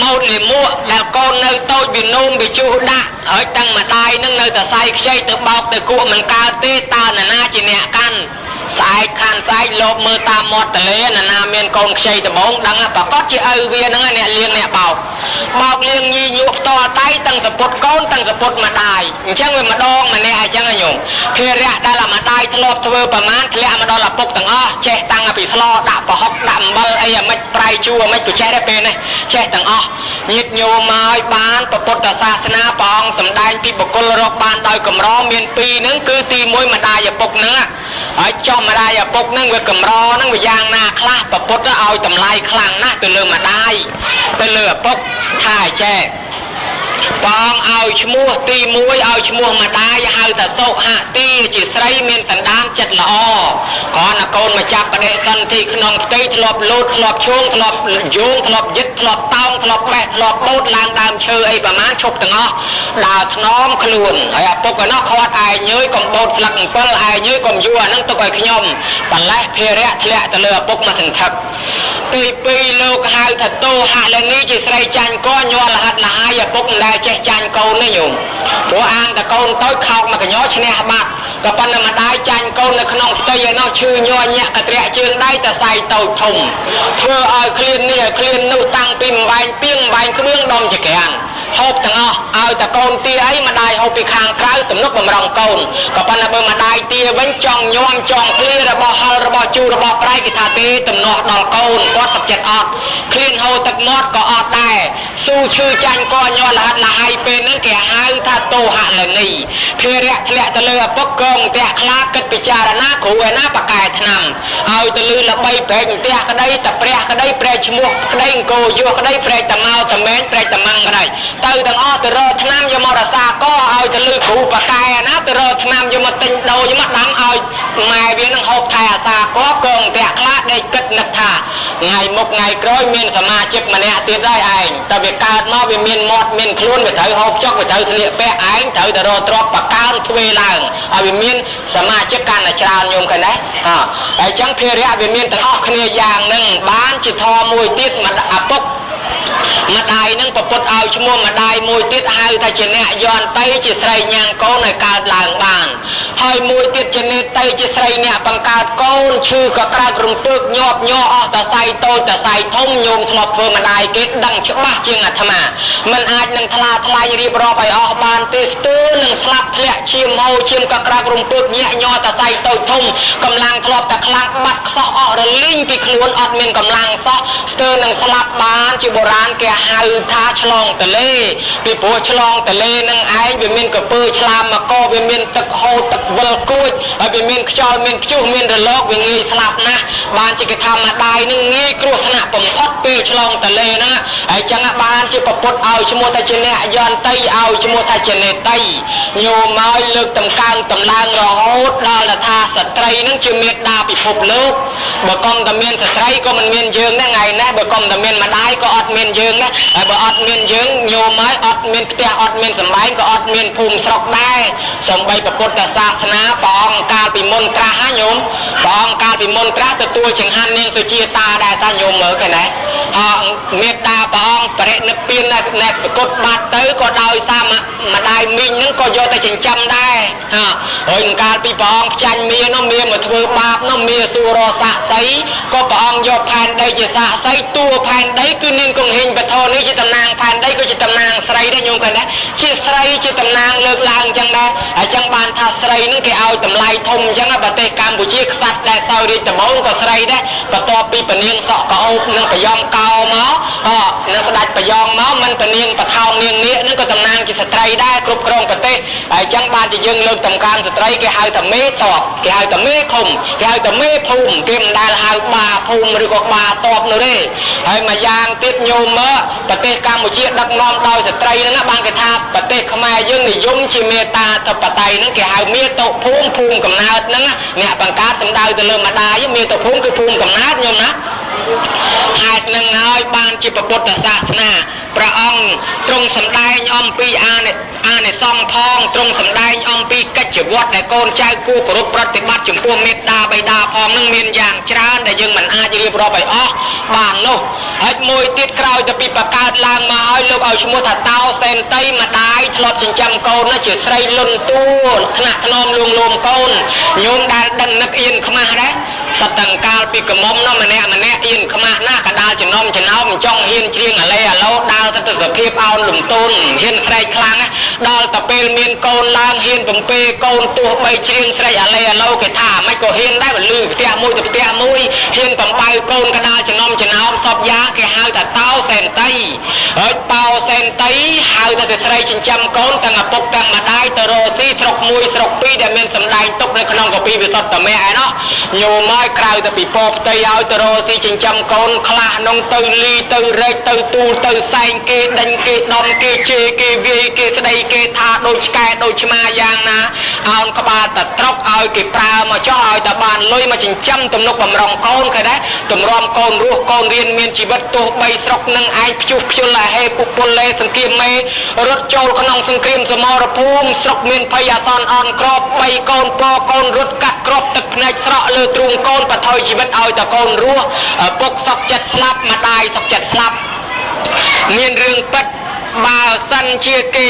ម៉ូតលិមួកដែលកូននៅតូចវានោមវាជុះដាក់ហើយតាំងម្ដាយនឹងនៅតែសៃខ្ចីទៅបោកទៅគក់មិនកើតទេតើណាជាអ្នកកាន់ស្អែកខានស្អែកលោកមើលតាមមាត់ទលេណាមានកូនខ្ចីដំបងដឹងប្រកាសជាឪវាហ្នឹងអ្នកលៀងអ្នកបោកលាងញីញក់ផ្ទាល់ដៃទាំងសពុតកូនទាំងសពុតម្ដាយអញ្ចឹងវាម្ដងម្នាក់អញ្ចឹងញោមភារៈដែលម្ដាយធ្លាប់ធ្វើប្រមាណធ្លាក់មកដល់ឪពុកទាំងអស់ចេះតាំងពីស្លដាក់ប្រហុកដាក់អំបិលអីអាម៉េចប្រៃជួអាម៉េចក៏ចេះដែរពេលនេះចេះទាំងអស់ញាតិញោមមកឲ្យបានពុទ្ធសាសនាព្រះអង្គសម្ដែងពីបុគ្គលរកបានដោយកម្រមាន2ហ្នឹងគឺទី1ម្ដាយឪពុកហ្នឹងហើយចុះម្ដាយឪពុកហ្នឹងវាកម្រហ្នឹងវាយ៉ាងណាខ្ល ខ្លះប្រពុតឲ្យតម្លៃខ្លាំងណាស់ទៅលើម្ដាយទៅលើឪពុកថាចែកបងឲ្យឈ្មោះទី1ឲ្យឈ្មោះម្ដាយហៅថាសុហទីជាស្រីមានសន្តានចិត្តល្អគ្រាន់តែកូនមកចាប់បដិសន្ធិក្នុងផ្ទៃធ្លាប់លូតធ្លាប់ឈោងធ្លាប់យោងធ្លាប់យឹតធ្លាប់តោងធ្លាប់បេះធ្លាប់បូតឡើងដើមឈើអីប្រមាណឈប់ទាំងអស់ដើរថ្នមខ្លួនហើយឪពុកឯនោះខាត់ឯញើយកុំបូតស្លឹកអំពិលឯញើយកុំយួរអានឹងទុកឲ្យខ្ញុំបលេះភារៈធ្លាក់ទៅលើឪពុកមកសន្ធឹកទី2លោកហៅថាតោហលនីជាស្រីចាញ់កញ័រលហិតលហាយឪពុកមិនដែលចេះចាញ់កូននេះញោមព្រោះអានតែកូនតូចខោកមកកញ្ញោឈ្នះបាត់ក៏ប៉ុន្តែម្ដាយចាញ់កូននៅក្នុងផ្ទៃឯនោះឈឺញ័រញាក់កត្រាក់ជើងដៃតែសៃតូចធំធ្វើឲ្យឃ្លាននេះឲ្យឃ្លាននោះតាំងពីម្បែងពីងម្បែងគ្រឿងដុំចក្រានហូបទាំងអស់ឲ្យតែកូនទាអីម្ដាយហូបពីខាងក្រៅទំនុកបំរុងកូនក៏ប៉ុន្តែបើម្ដាយទាវិញចង់ញ័មចង់ឃ្លារបស់ហល់របស់ជូររបស់ប្រៃគេថាទេទំនាស់ដល់កូនគាត់សុខចិត្តអត់ឃ្លានហូរទឹកមាត់ក៏អត់ដែរស៊ូឈឺចាញ់ក៏ញ័រលហិតលហាយពេលហ្នឹងគេហៅថាតោហលនីភារៈធ្លាក់ទៅលើឪពុកកងផ្ទះខ្លាគិតពិចារណាគ្រូឯណាបកែឆ្នាំឲ្យទៅលឺល្បីប្រែកផ្ទះក្តីតព្រះក្តីប្រែកឈ្មោះក្តីអង្គយោក្តីប្រែកតម៉ៅតមែងប្រែកតម៉ាំងក្តីទៅទាំងអស់ទៅរកឆ្នាំយកមករសាកឲ្យទៅលឺគ្រូបកែណាទៅរកឆ្នាំយកមកទិញដូរយកមកដាំឲ្យម៉ែវានឹងហូបថែអាសាកកងផ្ទះខ្លាដេកគិតនឹកថាថ្ងៃមុខថ្ងៃក្រោយមានសមាជិកម្នាក់ទៀតហើយឯងតែវាកើតមកវាមានមាត់មានខ្លួនវាត្រូវហូបចុកវាត្រូវស្លៀកពាក់ឯងត្រូវទៅរកទ្រព្យបកើនទ្វេឡើងឲ្យវាមានសមាជិកកាន់តែច្រើនញោមឃើញទេហើយចឹងភារៈវាមានទាំងអស់គ្នាយ៉ាងហ្នឹងបានជាធម៌មួយទៀតឪពុកម្ដាយនឹងប្រពុតឲ្យឈ្មោះម្ដាយមួយទៀតហៅថាជាអ្នកយន់តីជាស្រីញ៉ាំងកូនឲ្យកើតឡើងបានហើយមួយទៀតជានេតីជាស្រីអ្នកបង្កើតកូនឈឺក៏ក្រើករំពើកញាប់ញ័រអស់តសៃតូចតសៃធំញោមធ្លាប់ធ្វើម្ដាយគេដឹងច្បាស់ជាងអាត្មាមិនអាចនឹងថ្លាថ្លែងរៀបរាប់ឲ្យអស់បានទេស្ទើរនឹងស្លាប់ធ្លាក់ឈាមហូរឈាមក៏ក្រើករំពើកញាក់ញ័រតសៃតូចធំកម្លាំងធ្លាប់តែខ្លាំងបាត់ខ្សោះអស់រលីងពីខ្លួនអត់មានកម្លាំងសោះស្ទើរនឹងស្លាប់បានជាបុរាណគេហៅថាឆ្លងទលេពីព្រោះឆ្លងទលេនឹងឯងវាមានកពើឆ្លាមមកកវាមានទឹកហូរទឹកវិលគួចហើយវាមានខ្យល់មានព្យុះមានរលកវាងាយស្លាប់ណាស់បានជាគេថាម្ដាយនឹងងាយគ្រោះថ្នាក់បំផុតពេលឆ្លងទលេហ្នឹងហើយចឹងបានជាប្រពុតឲ្យឈ្មោះថាជាអ្នកយន្តីឲ្យឈ្មោះថាជានេតីញោមឲ្យលើកតម្កើងតម្លើងរហូតដល់ថាស្ត្រីនឹងជាមេត្តាពិភពលោកបើកុំតែមានស្ត្រីក៏មិនមានយើងដែរថ្ងៃនេះបើកុំតែមានម្ដាយក៏អត់មានយើងដែរហើយបើអត់មានយើងញោមហើយអត់មានផ្ទះអត់មានសម្បែងក៏អត់មានភូមិស្រុកដែរសំបីពុទ្ធសាសនាព្រះអង្គកាលពីមុនត្រាស់ណាញោមព្រះអង្គកាលពីមុនត្រាស់ទទួលចង្ហាន់នាងសុជាតាដែរតាញោមមើលឃើញទេមេត្តាព្រះអង្គបរិនិព្វាននៅសកុតបាត់ទៅក៏ដោយតាមម្ដាយមីងហ្នឹងក៏យកទៅចិញ្ចឹមដែរហើយកាលពីព្រះអង្គផ្ចាញ់មានោះមាមកធ្វើបាបនោះមាសួររសាក់សីក៏ព្រះអង្គយកផែនដីជាសាក់សីតួផែនដីគឺនាងកង្ហេងបធរនេះជាតំណាងផែនដីក៏ជាតំណាងស្រីដែរញោមឃើញទេជាស្រីជាតំណាងលើកឡើងអញ្ចឹងដែរហើយចឹងបានថាស្រីហ្នឹងគេឲ្យតម្លៃធំអញ្ចឹងប្រទេសកម្ពុជាខ្សាច់ដែលសោយរាជដំបូងក៏ស្រីដែរបន្ទាប់ពីពនាងសក់កោបនិងប្រយ៉ងកោមកនៅស្ដេចប្រយ៉ងមកមិនពនាងបថោងនាងនាគហ្នឹងក៏តំណាងជាស្ត្រីដែរគ្រប់គ្រងប្រទេសហើយចឹងបានជាយើងលើកតម្កើងស្ត្រីគេហៅថាមេតបគេហៅថាមេឃុំគេហៅថាមេភូមិគេមិនដែលហៅបាភូមិឬក៏បាតបនោះទេហើយមួយយ៉ាងទៀតញោមមើលប្រទេសកម្ពុជាដឹកនាំដោយស្ត្រីហ្នឹងបានគេថាប្រទេសខ្មែរយើងនិយមជាមេត្តាធិបតេយ្យហ្នឹងគេហៅមេតុភូមិភូមិកំណើតហ្នឹងអ្នកបង្កើតសំដៅទៅលើម្ដាយមេតុភូមិគឺភូមិកំណើតញោមណាហេតុនឹងហើយបានជាពុទ្ធសាសនាព្រះអង្គទ្រង់សម្ដែងអំពីអានិសង្ឃផងទ្រង់សម្ដែងអំពីកិច្ចវត្តដែលកូនចៅគួរគោរពប្រតិបត្តិចំពោះមេត្តាបិតាផងនឹងមានយ៉ាងច្រើនដែលយើងមិនអាចរៀបរាប់ឲ្យអស់បាននោះហើយមួយទៀតក្រោយទៅពីបកើតឡើងមកឲ្យលោកឲ្យឈ្មោះថាតោសេនតីម្ដាយធ្លាប់ចិញ្ចឹមកូនជាស្រីលន់តួថ្នាក់ថ្នមលួងលោមកូនញោមដែលដឹងនឹកអៀនខ្មាស់ដែរសត្វទាំងកាលពីកមុំនោះម្នាក់អៀនខ្មាស់ណាស់កដាលចំណោមចង់ហ៊ានច្រៀងអាឡេអាឡូដើរទៅសភាពអោនលំទោនហ៊ានស្រែកខ្លាំងដល់តែពេលមានកូនឡើងហ៊ានបំពេកូនទោះបីច្រៀងស្រែកអាឡេអាឡូគេថាមិនក៏ហ៊ានដែរបើលឺផ្ទះមួយទៅផ្ទះមួយហ៊ានបំបៅកូនកដាលចំណោមសពយ៉ាងគេហៅ ថាតោសេនតីហើយតោសេនតីហៅថាស្រីចិញ្ចឹមកូនទាំងឪពុកទាំងម្ដាយទៅរកស៊ីស្រុកមួយស្រុកពីរដែលមានសម្ដែងទុកនៅក្នុងកពីវិសុទ្ធមគ្គឯណោះញោមមកក្រៅទៅពីពោផ្ទៃឲ្យទៅរកស៊ីចិញ្ចឹមកូនខ្លះនោះទៅលីទៅរែកទៅទូលទៅសែងគេដេញគេដំគេជេរគេវាយគេស្ដីគេថាដូចឆ្កែដូចឆ្មាយ៉ាងណាអោនក្បាលតត្រុកឲ្យគេប្រើមកចោះឲ្យតែបានលុយមកចិញ្ចឹមទំនុកបំរុងកូនគេដែរទម្រាំកូនរស់កូនរៀនមានជីវិតទោះបីស្រុកនឹងឯងព្យុះព្យុលអាហេពុពលលេសង្គ្រាមមេរត់ចូលក្នុងសង្គ្រាមសមរភូមិស្រុកមានភ័យអាសន្នអន់ក្រប3កូនពកូនរត់កាត់ក្របទឹកភ្នែកស្រក់លើទ្រូងកូនបថុយជីវិតឲ្យតែកូនរស់ពុកសុកចិត្តស្លាប់ម្ដាយសុកចិត្តស្លាប់មានរឿងពិតបើសិនជាគេ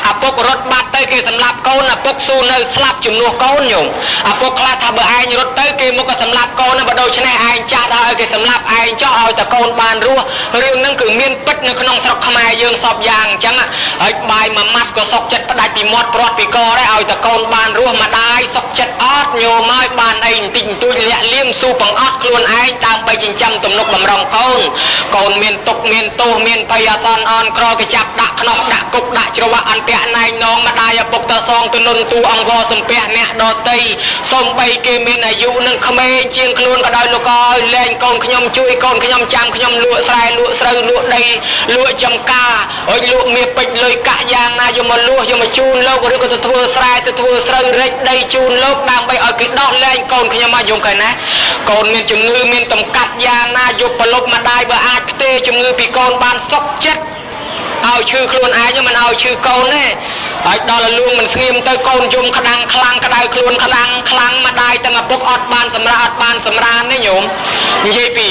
ឪពុករត់បាត់ទៅគេសម្លាប់កូនឪពុកស៊ូនៅស្លាប់ជំនួសកូនញោមឪពុកខ្លះថាបើឯងរត់ទៅគេមកក៏សម្លាប់កូនណាបើដូច្នេះឯងចាស់ដល់ឲ្យគេសម្លាប់ឯងចោះឲ្យតែកូនបានរស់រឿងហ្នឹងគឺមានពិតនៅក្នុងស្រុកខ្មែរយើងសពយ៉ាងអញ្ចឹងហើយបាយមួយម៉ាត់ក៏សុកចិត្តផ្ដាច់ពីមាត់ព្រាត់ពីកដែរឲ្យតែកូនបានរស់ម្ដាយសុកចិត្តអត់ញោមហើយបានអីបន្តិចបន្តួចលាក់លៀមស៊ូបង្អត់ខ្លួនឯងដើម្បីចិញ្ចឹមទំនុកបំរុងកូនកូនមានទុកមានទោសមានភ័យអាសន្នអន់ក្រគេចាប់ដាក់ខ្នោះដាក់គុកដាក់ច្រវាក់អន្ទាក់ណែងនងម្ដាយឪពុកតសងទៅលុនទូអង្គរសំពះអ្នកដតីសំបីគេមានអាយុនឹងក្មេងជាងខ្លួនក៏ដោយលោកអើយលែងកូនខ្ញុំជួយកូនខ្ញុំចាំខ្ញុំលក់ស្រែលក់ស្រូវលក់ដីលក់ចំការអើយលក់មាសពេជ្រលុយកាក់យ៉ាងណាយកមកលក់យកមកជូនលោកឬក៏ទៅធ្វើស្រែទៅធ្វើស្រូវរែកដីជូនលោកដើម្បីឲ្យគេដោះលែងកូនខ្ញុំមកយំកែណាកូនមានជំងឺមានតម្កាត់យ៉ាងណាយកប្រឡប់ម្ដាយបើអាចផ្ទេរជំងឺពីកូនបានសុខចិត្តឲ្យឈឺខ្លួនឯងមិនឲ្យឈឺកូនទេហើយដល់លួងមិនស្ងៀមទៅកូនយំក្តាំងខ្លាំងក្តៅខ្លួនខ្លាំងខ្លាំងម្ដាយទាំងឪពុកអត់បានសម្រាប់អត់បានសម្រានទេញោមនិយាយពី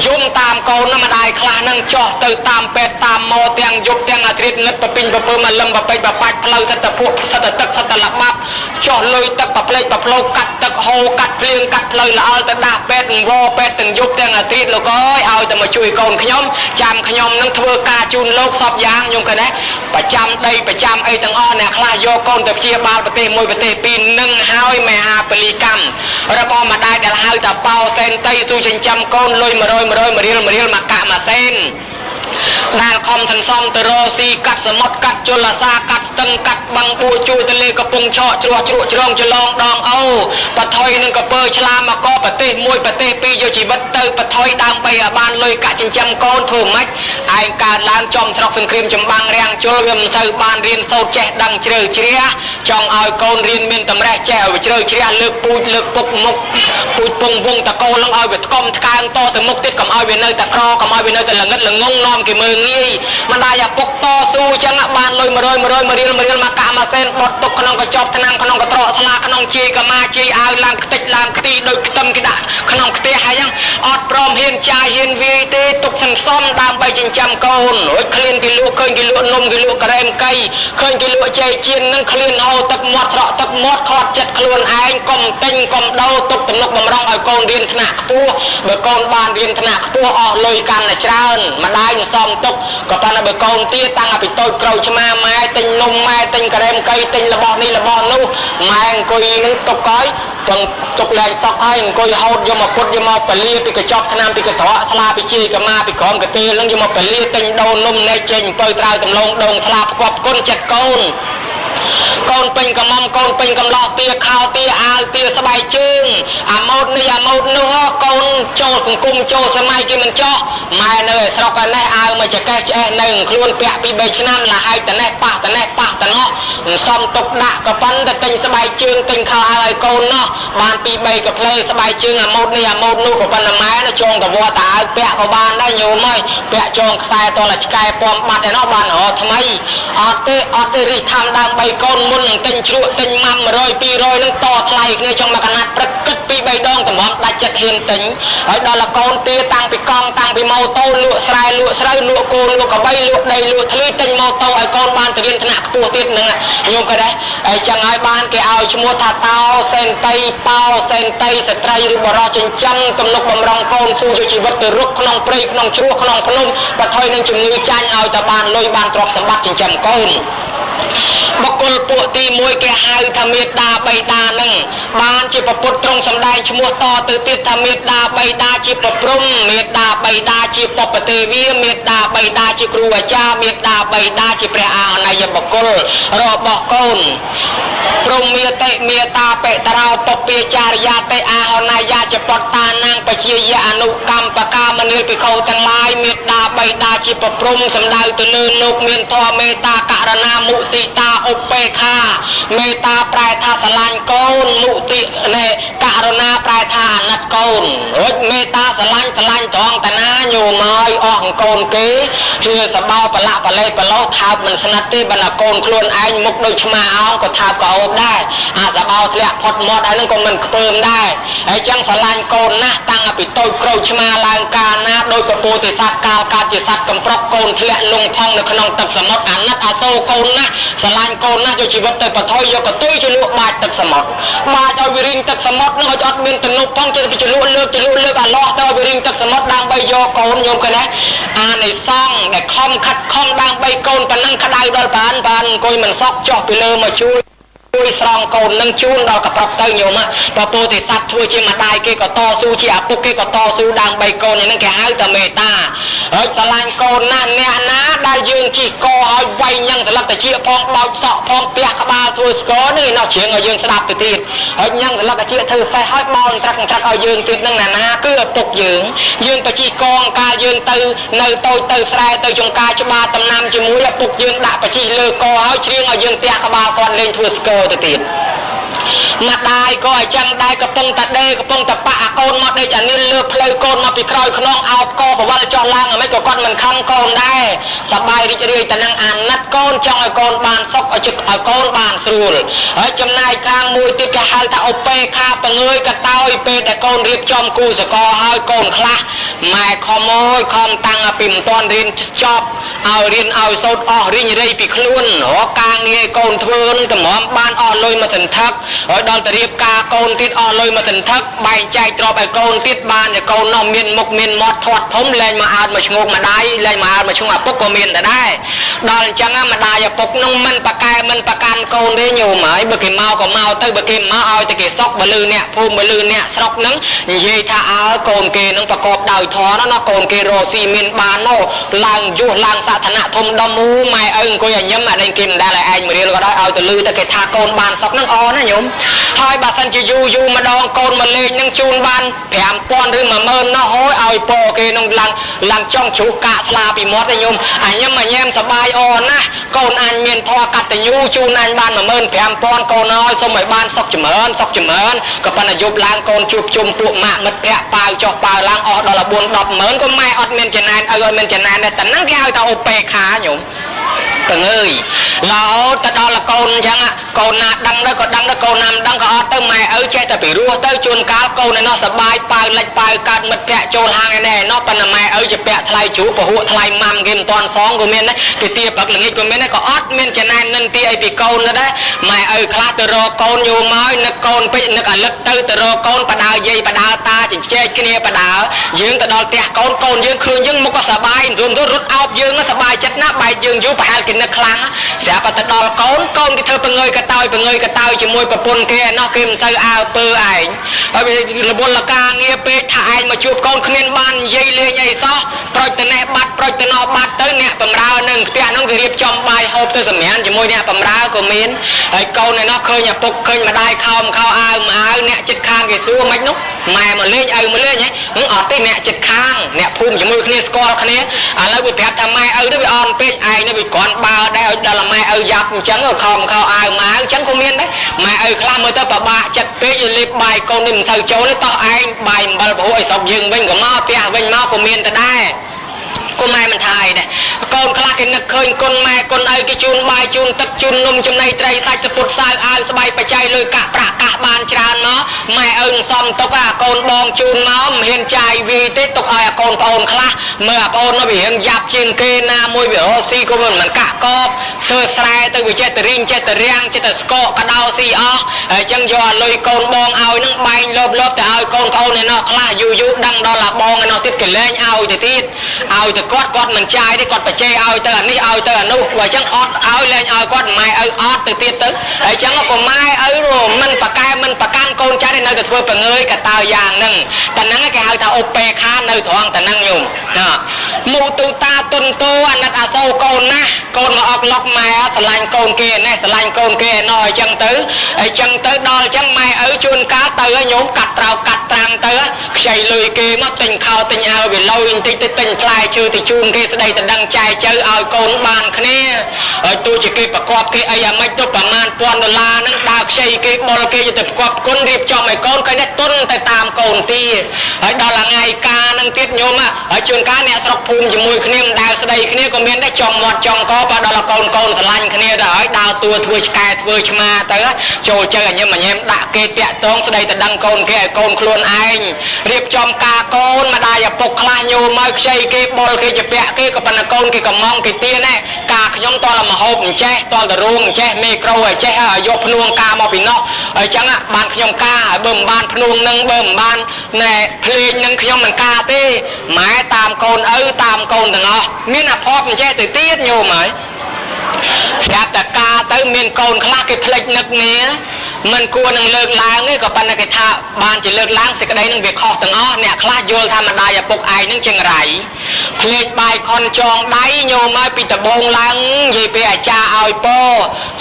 យំតាមកូនម្ដាយខ្លះនឹងចោះទៅតាមពេទ្យតាមម៉ោទាំងយប់ទាំងអាត្រិតនិតបពិញបពើមកលឹមបពេចបបាច់ផ្លូវសិតតែពួកសិតតែទឹកសិតតែល្បាប់ចោះលុយទឹកប្រផ្លេចប្រផ្លោកាត់ទឹកហូរកាត់ភ្លៀងកាត់ផ្លូវល្អល់ទៅដាស់ពេទ្យវោពេទ្យទាំងយប់ទាំងអាត្រិតលោកអើយឲ្យតែមកជួយកូនខ្ញុំចាំខ្ញុំនឹងធ្វើការជូនលោកសពយ៉ាងខ្ញុំកណេះប្រចាំដីប្រចាំអីទាំងអស់អ្នកខ្លះយកកូនទៅព្យាបាលប្រទេសមួយប្រទេសពីរនឹងហើយមហាពលីកម្មរបស់ម្ដាយដែលហៅថាបោសេនតីទូចិញ្ចឹមកូនលុយ100រៀលមកកាក់មួយសេនដែលខំសន្សំទៅរកស៊ីកាត់សមុទ្រកាត់ជលសាកាត់ស្ទឹងកាត់បឹងបួជួយទលេកំពង់ឆក់ជ្រោះជ្រក់ជ្រងចលងដងអូបថុយនឹងកពើឆ្លាមមកប្រទេសមួយប្រទេសពីរយកជីវិតទៅបថុយដើម្បីឲ្យបានលុយកាក់ចិញ្ចឹមកូនធ្វើម៉េចឯងកើតឡើងចំស្រុកសង្គ្រាមចម្បាំងរាំងជលវាមិនសូវបានរៀនសូត្រចេះដឹងជ្រៅជ្រះចង់ឲ្យកូនរៀនមានតម្រេះចេះឲ្យជ្រៅជ្រះលើកពូជលើកពុកមុខពូជពងវងតកោនឹងឲ្យវាថ្កុំថ្កើងតទៅមុខទៀតកុំឲ្យវានៅតែក្រកុំឲ្យវានៅតែល្ងិតល្ងងនាំគេមើលងាយម្ដាយឪពុកតស៊ូចឹងបានលុយ100រៀលមកកាក់មួយសេនបត់ទុកក្នុងកញ្ចប់ឆ្នាំក្នុងកត្រកស្លាក្នុងជាយកម្មាជាយអាវឡើងខ្ទេចឡើងខ្ទីដូចខ្ទឹមគេដាក់ក្នុងខ្ទះហើយចឹងអត់ព្រមហ៊ានចាយហ៊ានវាយទេទុកសន្សំដើម្បីចិញ្ចឹមកូនរួចឃ្លានគេលក់ឃើញគេលក់នំគេលក់ការ៉េមកៃឃើញគេលក់ចេកជៀននឹងឃ្លានហូរទឹកមាត់ស្រក់ទឹកមាត់ខាត់ចិត្តខ្លួនឯងកុំទិញកុំដោទុកទំនុកបំរុងឲ្យកូនរៀនថ្នាក់ខ្ពស់បើកូនបានរៀនថ្នាក់ខ្ពស់អស់លុយកាន់តែច្រើនម្ដាយនឹងសំទុកក៏ប៉ុន្តែបើកូនទៀតតាំងពីតូចក្រោយឆ្មាម៉ែទិញនំម៉ែទិញការ៉េមកៃទិញរបស់នេះរបស់នោះម៉ែអង្គុយនឹងទុកហើយទាំងទុកលែងសក់ហើយអង្គុយហូតយកមកពុតយកមកពលាពីកញ្ចប់ឆ្នាំពីកត្រកស្លាពីជាយកម្មាពីក្រមកទេលនឹងយកមកពលាទិញដូរនំណែចេញអំពើត្រើយដំឡងដងស្លាផ្គប់គុណចិត្តកូនកូនពេញកំមុំកូនពេញកំឡោះទាខោទាអាវទាស្បែកជើងអាម៉ូតនេះអាម៉ូតនោះកូនចូលសង្គមចូលសម័យគេមិនចោះម៉ែនៅឯស្រុកឯនេះអាវមកចកេះឆ្អេះនៅខ្លួនពាក់ពី3ឆ្នាំលហើយតនេះប៉ះតនេះប៉ះតណោះសំទុកដាក់ក៏ប៉ុន្តែទិញស្បែកជើងទិញខោអាវឲ្យកូនណោះបានពី3កាផ្លេស្បែកជើងអាម៉ូតនេះអាម៉ូតនោះក៏ប៉ុន្តែម៉ែនៅចងតវត្តអាវពាក់ក៏បានដែរញោមអើយពាក់ចងខ្សែតលឆ្កែពំបាត់ឯណោះបានរកថ្មីអត់ទេរិះថាំដើម្បីកូនមុននឹងទិញជ្រក់ទិញម៉ាំ100 200នឹងតថ្លៃគ្នាចង់មកកណាត់ព្រឹកគិតពី3ដងតម្រាំដាច់ចិត្តហ៊ានទិញហើយដល់កូនទាតាំងពីកង់តាំងពីម៉ូតូលក់ស្រែលក់ស្រូវលក់គោលក់កបីលក់ដីលក់ធ្លីទិញម៉ូតូឲ្យកូនបានទៅរៀនថ្នាក់ខ្ពស់ទៀតហ្នឹងញោមក៏ដែរហើយចឹងហើយបានគេឲ្យឈ្មោះថាតោសេនតីប៉ោសេនតីស្ត្រីឬបរិសុទ្ធចិញ្ចឹមទំនុកបំរុងកូនស៊ូយកជីវិតទៅរុកក្នុងព្រៃក្នុងជ្រោះក្នុងភ្នំបថុយនឹងជំងឺចាញ់ឲ្យតែបានលុយបានទ្រព្យសម្បត្តិចិញ្ចឹមកូន บกลปุตีมวยแกหายธรรมิดาใบดาหนึ่งบ้านจิปปุตรงสำได้ชมัวต่อตือติดธรรมิดาใบดาจิปปรุมเมตดาใบดาจิปปเตวีเมตดาใบดาจิครูอาจารย์เมตดาใบดาจิเปรอาในยบกลรอบกลปรุมเมตเมตาเปตราปเปจาริยาเตอาในยาจิปตานังปเชียอนุกรรมปกามนิลปิเขาทั้งหลายเมตดาใบดาจิปปรุมสำได้ตือโลกเมียนทอเมตาการณามุติตาอุเปคาเมตตาปลายท่าสลานโกนมุติเนการณาปลายท่านัดโกนเมตตาสลานทองตนาโยมอยอ่องโกนเก๋คือสบายปละปะเลปะโลทับมันสนัดที่บรรโกนคล้วนไอ้มุกโดยชมาอ่องก็ทับก็อบได้สบายเละพดหมดไอ้นั่นก็มันเพิ่มได้ไอ้จังสลานโกนนะตั้งอภิโตโกรชมาลางกานะโดยกระปูติสักกาการจิสักกำปรกโกนเละลงพองในขนมตักสมดอันนัดอาโซโกนนะสลานโกนนะจะชีวิตแต่ปะทอยยกตุ้ยจะลุกบาดตักสมดมาจะวิริงตักสมดนึกจะอดมินตนุพองจะไปจะลุกเลือกอัลลอฮ์จะวิริงตักสมดดังใบโยโกนโยมกันนะในซ่องในคอมคัดคอมดังใบโกนปนังขดายดอลปานกุยมันซอกจ่อไปเลยมาช่วยสรองโกนนั่งจูนดอกกระปรับเตยโยมะพอโปรติสัตว์ช่วยเชื่อมาได้เกก็ต่อสู้เชี่ยปุ๊กเกก็ต่อสู้ดังใบโกนอย่างนั้นแกหายแต่เมตาสลานโกนนั่นเนี่ยนะได้ยืนจีโกเอาไว้ยังแต่ละแต่เชี่ยพองเบาเสาะพองเปียกบาทัวสกอนี่นอกเฉียงเอายืนสลับติดยังแต่ละแต่เชี่ยเธอใส่ห้อยบอลตรักเอายืนติดนั่งนะเกือบตกยืนไปจีกองกายืนตือในโตตือสายตือจงกาจบาตำนำจมูกแล้วปุกยืนด่าไปจีเลือกอเอาเฉียงเอายืนเปียกบาก่อนเล่นทัวสกอติดมาได้ก็จังได้กระปงตะเดกระปงตะปะโกนมาได้จากนี้เลือกเพลย์โกนมาปีครอยขนองเอาก็บอกว่าจอล่างไม่ก็ก้อนมันคำโกนได้สบายเรื่อยแต่นางอ่านนัดโกนจังไอโกนบานซอกเอาจุดไอโกนบานสูรจำนายกลางมวยติดกระหายตาโอเปคาปะเงยกระเตยเปแต่โกนเรียบจอมกูสกอให้โกนคลาหมายขโมยคอมตังปิ่มตอนเรียนจอบเอาเรียนเอาโซดอเรียนได้ปีคลุ้นหัวกลางนี่โกนเทือนแต่หมอมบ้านอ่อนลอยมาถึงทักดอนตะเรียบกาโกนติดอ่อนลอยมาถึงทักใบใจตรอไปโกนติดบ้านเนี่ยโกนนอมเมียนมกเมียนมอดทอดผมแรงมาอาดมาชงกมาได้แรงมาอาดมาชงอ่ะปุ๊กก็เมียนแต่ได้ดอนจังมาได้อย่าปุ๊กนุ่งมันปากกายมันปากกันโกนได้อยู่ไหมเบกเมาก็เมาเตยเบกเมาเอาตะเกียซอกบลือเนี่ยภูมิบลือเนี่ยซอกนังยีท่าเอาโกนเกนังประกอบดาวทอนั่นโกนเกโรซีเมียนบานโนลางยุลางสาธนะทมดมูไม่ก็อย่างย้ำมาได้กินได้อะไรไอ้เมื่อเรียนก็ได้เอาแต่ลือตะเกียท่าโกนบานซอกนังอ๋อนะโยมทอยบาสันจะอยู่มาดองโกนมาเลยนังจูนบานแถมป้อนหรือมาเมินนะโหยเอาโปเกนังลังจ้องชูกะสลาปีมอดนะโยมอันย้ำมาแย้มสบายอ่อนนะโกนอันเมียนทอกัดแต่ยูจูนอันบานมาเมินแถมป้อนโกนน้อยสมัยบานซอกจะเมินก็ปนยุบล้างโกนจุบจุ่มปุมามัดแพะปลายจอกปลายล้างออกดอลบุญดอกเมินก็ไม่อดเมียนจะนานเมียนจะนานแต่นั่งแก้วตาโอเปขาโยมตึงเราแต่ดอลโกนยังอ่ะโกนนาดังได้ก็ดังได้โกนนำดังก็อดเติมไม่เจ๊แต่ปีรัวเติมจนกาโกนในนอสบายปลายเล็กปลายการมัดแพะโจรหางแน่นอปนไม่จะแปะทลายจูปะหัวทลายมัมเกมตอนฟ้องกูเมียนนะตีเตียปักหลังนี้กูเมียนนะก็อดเมียนจะนานนั่นตีไอปีโกนนะได้ไม่คลาตรอโกนอยู่ม้อยนักโกนไปนักลึกเติมตรอโกนปะดาวยัยปะดาวตาจิเจ๊กินเนี่ยปะดาวยืงแต่ดอลเตะโกนยืงคืนยืงมุกก็สบายรวมรถเอายืงก็สบายจัดหน้าใบยืงยุบไปหากินนักครั้งเสียปัตตดอลโกนที่เธอเป็นเงยกระเตยจะมวยประปนแกนอกเกมเตยเอาเปอร์ไอ้เอาไประบนละกาเงี้ยไปถ่ายมาจูบโกนขมิ้นบานยัยเลยยัยซ้อโปรยแต่แหนบัดโปรยแต่นอบัดเตยเนี่ยปั๊มราวหนึ่งเตี้ยน้องจะเรียบจอมใบโฮปเตยสมัยจะมวยเนี่ยปั๊มราวก็มีนไอ้โกนเนี่ยนอกเคยเนี่ยปกเคยมาได้เข้าเอามาเนี่ยจิตค้างกี่ซัวไม่นุ๊กแม่มาเล่ยมาเล่ยไงมึงออกตีเนี่ยจิตค้างเนี่ยภูมิจะมวยขมิ้นสกอร์ขมิ้นแล้วไปแผลทำไมได้ไปออนเป็ดไอ้เนี่ยไปก่อนบ่าวได้ดอลไม่ยับจังเข้าเอามาจังคงมีนได้ไม่คลามือตะปะบะจัดเป็ดอยู่รีบใบโกนนิ่มเท่าโจ้เลยต่อไอ้ใบบัลโบไอ้สอบยิงเว้งกับม้อเตี้ยเว้งม้อคงมีนแต่ได้ก็ไม่มันทายเนี่ยโกนคลากินนักเคยคนแม่คนไอ้กิจูนใบจูนตักจูนนมจำในไตรใต้จะปุดสายอาสบายไปใจเลยกะประกะบานจานเนาะแม่ซ้อมตกโกนบองจูนเนาะเห็นใจวีติตกไอ้โกนคลา มื่อโอนมาเบียงยับเชียงเกนามวยเบียร์ซีก็มันกะกอบเสื้อสายตัววิเจตริงเจตเรียงเจตสกอกระดาวซีอ๋อจังยอลอยโกนบองเอานั่งใบลบแต่เอาโกนเขาเนี่ยเนาะคลาอยู่ดังดอลลาบองเนาะติดกันเล่นเอาแต่ติดเอาแต่กอดมันใจได้กอดไปเจเอาแต่อันนี้เอาแต่อันนู้นว่าจังออดเอาเล่นเอากอดไม้เอาออดแต่ติดตึ๊ดจังก็ไม้เอารวมมันปากกายมันปากกันโกนใจได้เนาะแต่ทั่วไปเงยกับตาอย่างหนึ่งแต่นั่งแกเอาแต่โอเปค้าเนาะทองแต่นั่งอยู่นะมูตูตาตุนโตอันนั้นอาโซโกนนะโกนมาออกล็อกไม้สลายโกนเกนเนี่ยสลายโกนเกนหน่อยจังตื้อดอลจังไม้เอาชวนก้าเตอโยมกัดเรากัดตรังเตอใส่ลุยเกมาติงข่าวติงเอาไปลอยติงกลายชื่อติจูนเกสได้แต่ดังใจเจอเอาโกนบานคเน่ตัวจะเก็บประกอบเกไอ้ยังไม่ตัวประมาณ$1นั่งดาวใส่เก็บบอลเกจะประกอบก้นรีบจอมไอ้ก้นก็ได้ต้นแต่ตามโกนตีดอลละไงกานั่งติดโยมชวนก้าเนี่ยสระภูมิจมูกคเน่ดาวสไลคเน่ก็เมียนได้จอมหมดจอมก็ปะดอลละโกนสลายคเน่ได้ดาวตัวทวยกายทวยชมาเตอโจเจออย่างเงี้ยมันเงี้ยด่าเกตะตองสไลแต่ดังโกนเกไอ้โกนคลวนไอ้เรียบจอมกาโกนมาได้อย่าปกคลาโยมาใส่เก็บบอลเกจะแปะเกกับปนโกนเกกับมองเกตีแน่กาขยมตอนละมาหอบแช่ตอนตะรุงแช่เมโครแช่ยกพนวงกามาปีนอกจังอ่ะบานขยมกาเบิ่มบานพนวงนึงเบิ่มบานแน่เพลงนึงขยมมันกาเต้หมายตามโกนตามโกนถึงอ๋อมีน่ะพอบแช่ตื่นตีดโยมไหมอยากแต่กาเต้เมียนโกนคลาเกเพลงนึกเนี้ยมันกลัวนังเลิกล้างนี่ก็ปันนักท่าบานจะเลิกล้างสิกระไดนังเบียคอถึงอ๋อเนี่ยคลาโยลธรรมดาอย่าปกไอ้นังเชียงไรเพลงใบคอนจองได้โยมมาปิดตะบงล้างยีเปียจ่าเอาโป้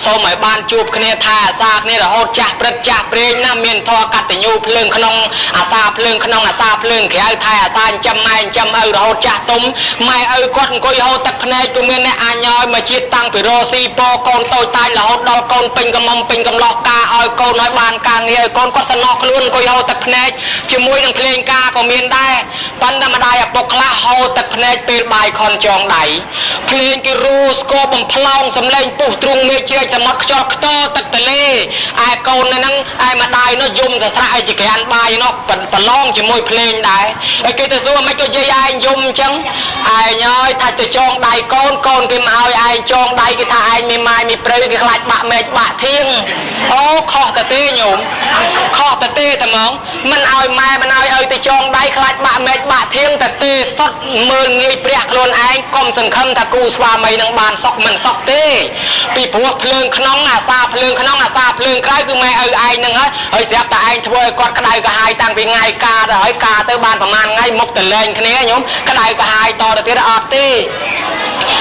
สมัยบานจูบคเนธาซากนี่เราโหดจ่าประจ่าเปรย์น้ำเมียนทอกัดแต่ยูเพลิงขนมอาซาเพลิงขนมอาซาเพลิงแขวไทยอาซาจำไม่จำเราโหดจ่าตุ้มไม่ก้อนก็ยโหตักพเนจก็เมียนในอาญอยมาชีตั้งไปโรซีโปกอนโตตายเราโหดดอกกอนเป็นกระมมเป็นกำลอกกาเอากอนน้อยบานกางเงี้ยกอนก็สนอกล้วนก็ยโหตักพเนจจมวยนังเพลงกาก็เมียนได้ปันธรรมดาอย่าปกละโหตักพเนจเป็นใบคอนจองได้เพลงกิรูสโกบัมพลองสำเร็จปุ๊ตรงเมเจจะมัดจอกโตตักทะเลไอ้กอนนั่งไอ้มาได้เนาะยุ่มแต่ถ้าไอ้จะแกนใบเนาะปลองจมวยเพลงได้ไอ้เกตตัวไม่ก็ยัยยุ่มจังไอ้ย้อยถ้าจะจองได้กอนกิมเอาไอ้จองได้ก็ถ้าไอ้มีไม้มีเปลือยก็คลายบะเมจบะเทียงโอ้ข้อตะเต้หยุ่มข้อตะเต้แต่มองมันเอาไม้มันเอาแต่จองได้คลายบะเมจบะเทียงแต่เต้สดมือเงยเปรียกโลนไอ้กลมสังคมตะกูสวามีนังบานซอกมันซอกเต้ปีพวกเพลิงขนองอาตาเพลิงขนองอาตาเพลิงใครคือไม่ไอ้นังฮะเสียแต่ไอ้ช่วยกอดกระไดก็หายตั้งเป็นไงกาแต่หอยกาเต้บานประมาณไงมกแต่เลนคะแนนโยมกระไดก็หายต่อแต่เต้ออกตี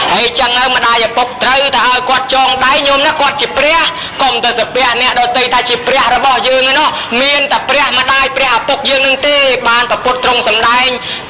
ไอ้จังมาได้อย่าปกเตยแต่เอากอดจองได้โยมนะกอดจิเปรี้ยกลมแต่เปรี้ยเนี่ยโดยตีตาจิเปรี้ยระบอบยืนเนาะเมียนแต่เปรี้ยมาได้เปรี้ยปกยืนนึงตีบานแต่ปดตรงสำได้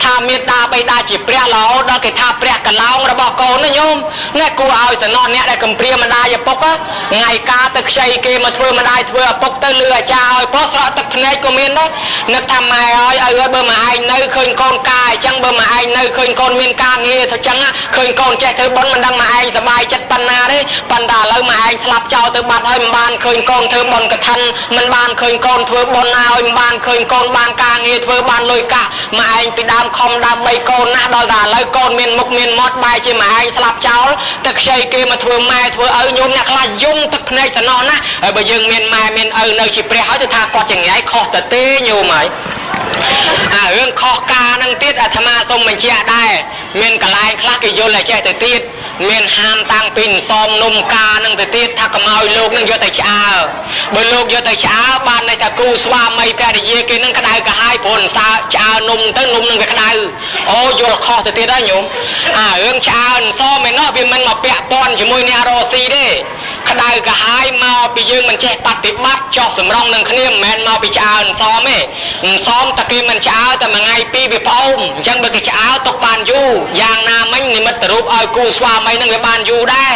ถ้าเมียนตาไปตาจิเปรี้ยเราดอกเกท่าเปรี้ยกันเล้าระบอบโกนนะโยมเนี่ยกูเอาแต่นอนเนี่ยได้กำเปรี้ยมาได้อย่าปกอะไงกาตะใช้เกมาทั่วมาได้ทั่วปกเตยเรือจ้าเอาเพราะสระตะพเนจก็เมียนเนาะนึกทำไมเอาเบอร์มาไอ้เนยเคยโกนกายจังเบอร์มาไอ้เนยเคยโกนเมียนกาเงี้ยทั้งจังอะเคยโกนแจกเธอบนมันดังมาไอ้สบายจัดปันนาได้ปันดาแล้วมาไอ้สลับเจ้าเธอบัดให้มันบานเคยโกนเธอบนกระทันมันบานเคยโกนเธอบนเอามันบานเคยโกนบานกาเงี้ยเธอบานลอยกะมาไอ้ไปดามคอมดามใบโกนนะดอลดาแล้วโกนเมียนมุกเมียนมอดใบใช่มาไอ้สลับเจ้าแต่ใช้เกมาเธอแม่เธอโยมเนี่ยคลายยุ่งตึกในสนอนะไปยังเมียนแม่เมียนเนยชิเปรี้ยเขาจะทากอดอย่างไงคอตะเต้โยมไหมเรื่องข้อกานั่งติดอาตมาทรงมันเชี่ยได้เมียนกลายคลากิโยนเลยเชี่ยแต่ติดเมียนห้ามตั้งปิ่นซอมนมกานั่งแต่ติดถ้ากระเมาโลกนั่งเยอะแต่เช้าบนโลกเยอะแต่เช้าบ้านในตะกูสวาไม่แปรเยกินนั่งกระไดกระหายผลสาเช้านมตั้งนมนั่งกระไดโอ้โยนข้อแต่ติดได้โยมเรื่องเช้าซอมไม่นอกเป็นมันมาเปะปอนจมูกเนี่ยโรซีได้กระไดกระหายมาไปยืงมันแช่ปฏิบัติจอสมรองนั่งขณีมแมนมาไปเช้าซอมไหมซ้อมตะกี้มันเช้าแต่มาไงปีไปพอมจังเบิกเช้าตกบานอยู่ยางนาไม่นิมิตรูปเอากูสวาไม่นั่งไปบานอยู่ได้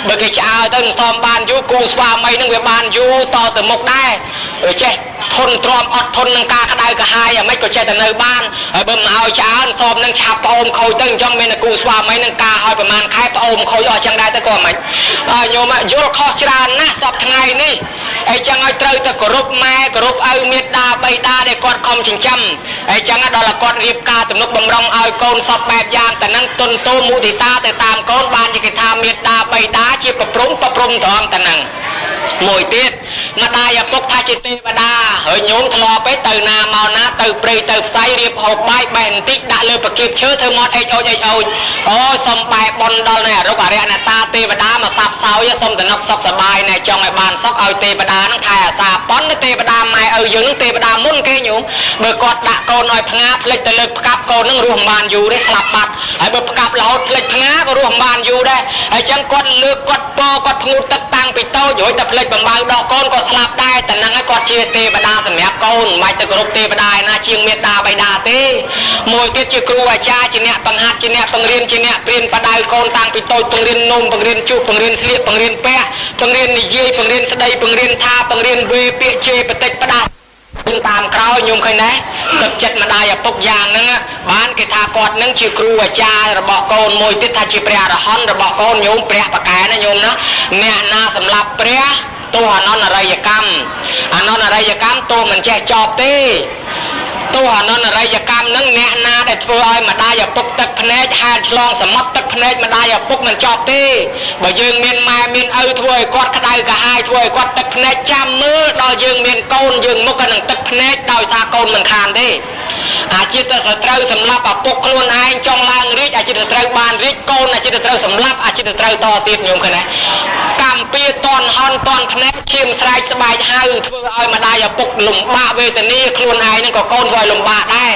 เบิกเช้าตั้งซ้อมบานอยู่กูสวาไม่นั่งไปบานอยู่ต่อแต่มกได้เจ๊ ធនទ្រាំអត់ធននឹងការក្តៅក្រហាយអាមិនក៏ចេះតែនៅបានហើយបើមិនឲ្យច្រើនសອບនឹងឆាប់ប្អូនខូចទៅអញ្ចឹងមានតែគូស្វាមីនឹងការឲ្យប្រហែលខែប្អូនខូចអស់ចឹងដែរទៅក៏មិនញោមយល់ខុសច្រើនណាស់សពថ្ងៃនេះអីចឹងឲ្យត្រូវតែគោរពម៉ែគោរពឪមេត្តាបិតាដែលគាត់ខំចិញ្ចឹមអីចឹងដល់តែគាត់រៀបការទំនុកបំរុងឲ្យកូនសពបែបយ៉ាងតែនឹងទុនទោមុទិតាទៅតាមកូនបានជាគេថាមេត្តាបិតាជាប្រព្រំត្រង់តែនឹងមួយទៀតម្ដាយឪពុកថាជាទេវតាហើយញោមធ្លាប់ទៅណាមកណាទៅព្រៃទៅផ្សៃរៀបហូបបាយបែកបន្តិចដាក់លើប្រគៀបឈើធ្វើមាត់អេចអូចអូសុំបែបនដល់នៃអរុបអរិយអ្នកតាទេវតាមកសាប់សោយសុំតំណុកសុខសบายណែចង់ឲ្យបានសុខឲ្យទេវតានឹងថែអាសាប៉ុនទេវតាម៉ែឪយើងនឹងទេវតាមុនគេញោមបើគាត់ដាក់កូនឲ្យផ្ងាផ្លិចទៅលើកផ្កាប់កូននឹងរស់មិនបានយូរទេស្លាប់បាត់ហើយបើផ្កាប់រហូតផ្លិចផ្ងាក៏រស់មិនបានយូរដែរហើយចឹងគាត់លើកគាត់ពោគាត់ធ្ងូតទឹកតាំងពីតូចរួចតែផ្លិចបំបៅដកកូនក៏ស្លាប់ដែរតែនឹងគាត់ជាទេវតាសម្រាប់កូនមិនបាច់ទៅគោរពទេវតាឯណាជាងមេត្តាបិតាទេមួយទៀតជាគ្រូអាចារ្យជាអ្នកបង្ហាត់ជាអ្នកបង្រៀនជាអ្នកព្រៀនបដៅកូនតាំងពីតូចបង្រៀននំបង្រៀនជុះបង្រៀនស្លៀកបង្រៀនពះបង្រៀននិយាយបង្រៀនស្ដីបង្រៀនថាបង្រៀនវេពាក្យជេរបតិចផ្ដាស់តាមក្រោយញោមឃើញដែរទឹកចិត្តម្ដាយឪពុកយ៉ាងហ្នឹងបានគេថាគាត់នឹងជាគ្រូអាចារ្យរបស់កូនមួយទៀតថាជាព្រះអរហន្តរបស់កូនញោមព្រះបកែណាញោមណាអ្នកណាសម្រាប់ព្រះទោះអនន្តរិយកម្មទោះមិនចេះចប់ទេទោះអនន្តរិយកម្មនឹងអ្នកណាដែលធ្វើឲ្យម្ដាយឪពុកទឹកភ្នែកហែលឆ្លងសមុទ្រទឹកភ្នែកម្ដាយឪពុកមិនចប់ទេបើយើងមានម៉ែមានឪធ្វើឲ្យគាត់ក្តៅក្រហាយធ្វើឲ្យគាត់ទឹកភ្នែកចាំមើលដល់យើងមានកូនយើងមុខក៏នឹងទឹកភ្នែកដោយសារកូនមិនខានទេអាចិតសត្រូវសម្លាប់ឪពុកខ្លួនឯងចង់ឡើងរាជអាចិតសត្រូវបានរាជកូនអាចិតសត្រូវសម្លាប់អាចិតសត្រូវតទៀតញោមឃើញទេកម្មពៀតន់ហន់តន់ភ្នែកឈាមស្រែកស្បែកហៅធ្វើឲ្យម្ដាយឪពុកលំបាកវេទនាខ្លួនឯងនឹងក៏កូនធ្វើឲ្យលំបាកដែរ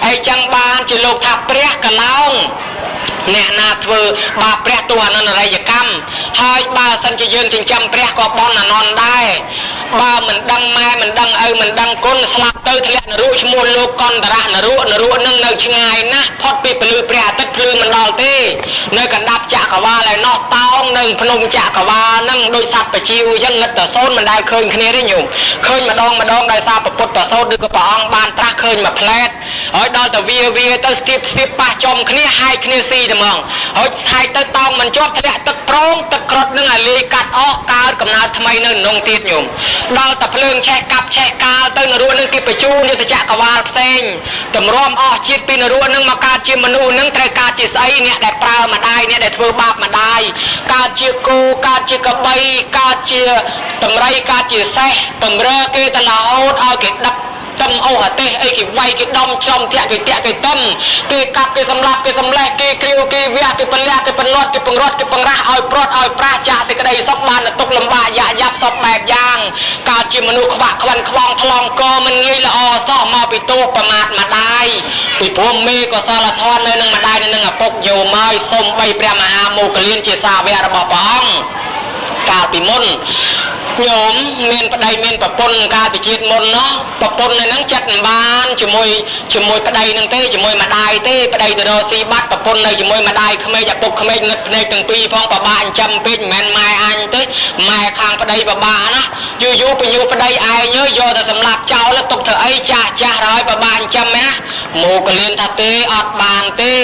អីចឹងបានជាលោកថាព្រះកឡោងអ្នកណាធ្វើបាបព្រះទោះអនន្តរិយកម្មហើយបើសិនជាយើងចិញ្ចឹមព្រះក៏បន់អនន្តដែរបើមិនដឹងម៉ែមិនដឹងឪមិនដឹងគុណស្លាប់ទៅធ្លាក់នរកឈ្មោះលោកកន្តរៈនរកនឹងនៅឆ្ងាយណាស់ផុតពីពលឺព្រះអាទិត្យភ្លឺមិនដល់ទេនៅកណ្ដាប់ចក្រវាលឯណោះតោងនៅភ្នំចក្រវាលនឹងដូចសត្វបជាវអញ្ចឹងងឹតតែសូនមិនដែលឃើញគ្នាទេញោមឃើញម្ដងដោយសារពុទ្ធប្រសូតឬក៏ព្រះអង្គបានត្រាស់ឃើញមួយផ្លែតហើយដល់តែវាទៅស្ទាបប៉ះចំគ្នាហាយគ្នាស៊ីតែហ្មងហើយហាយទៅតោងមិនជាប់ធ្លាក់ទឹកប្រងទឹកក្រត់នឹងឲ្យលាយកាត់អស់កើតកំណើតថ្មីនៅក្នុងទៀតញោមដល់តែភ្លើងឆេះកាប់ឆេះកាលទៅនរកនឹងគេបញ្ជូនយុទ្ធចក្រវាលផ្សេងតម្រាំអស់ជាតិពីនរកនឹងមកកើតជាមនុស្សនឹងត្រូវកើតជាស្អីអ្នកដែលប្រើម្ដាយអ្នកដែលធ្វើបាបម្ដាយកើតជាគោកើតជាកបីកើតជាតម្រៃកើតជាសេះបំរើគេទៅរហូតឲ្យគេដឹកtâm ô hả tê ấy cái vay cái đom trong cái tâm cái cặp cái sầm lạp cái sầm lẹ cái kêu cái vẽ cái phần lẹ cái phần lót cái phần ra ao pra chả thì cái đây sắp ban là tục làm bà dạ dạp sắp bẹp giang cả chỉ mà nuôi các bạn khoang thòng co mình nghĩ là so mà bị tô và mà đai bị phô mê có sao là thon nên mà đai nên là bốc dầu mai xông bay pre mà mù cái liên chia xa về là bỏ bóng cả bị mônโยมเมียนประเดี๋ยวเมียนประปนกาติจิตมนเนาะประปนในนั้นจัดบ้านจมวยประเดี๋ยวนั่งเต้จมวยมาได้เต้ประเดี๋ยวโดซีบัดประปนในจมวยมาได้ขมายจากปกขมายในตึงปีพ้องประบาจำเป็นแมนไม้อันเต้ไม้ข้างประเดี๋ยวประบานะยูไปยูประเดี๋ยวไอเยอะโยแต่สำหรับเจ้าแล้วตกเธอไอจ่าร้อยประบาจำไหมโมกเลียนทัดเต้อดบานเต้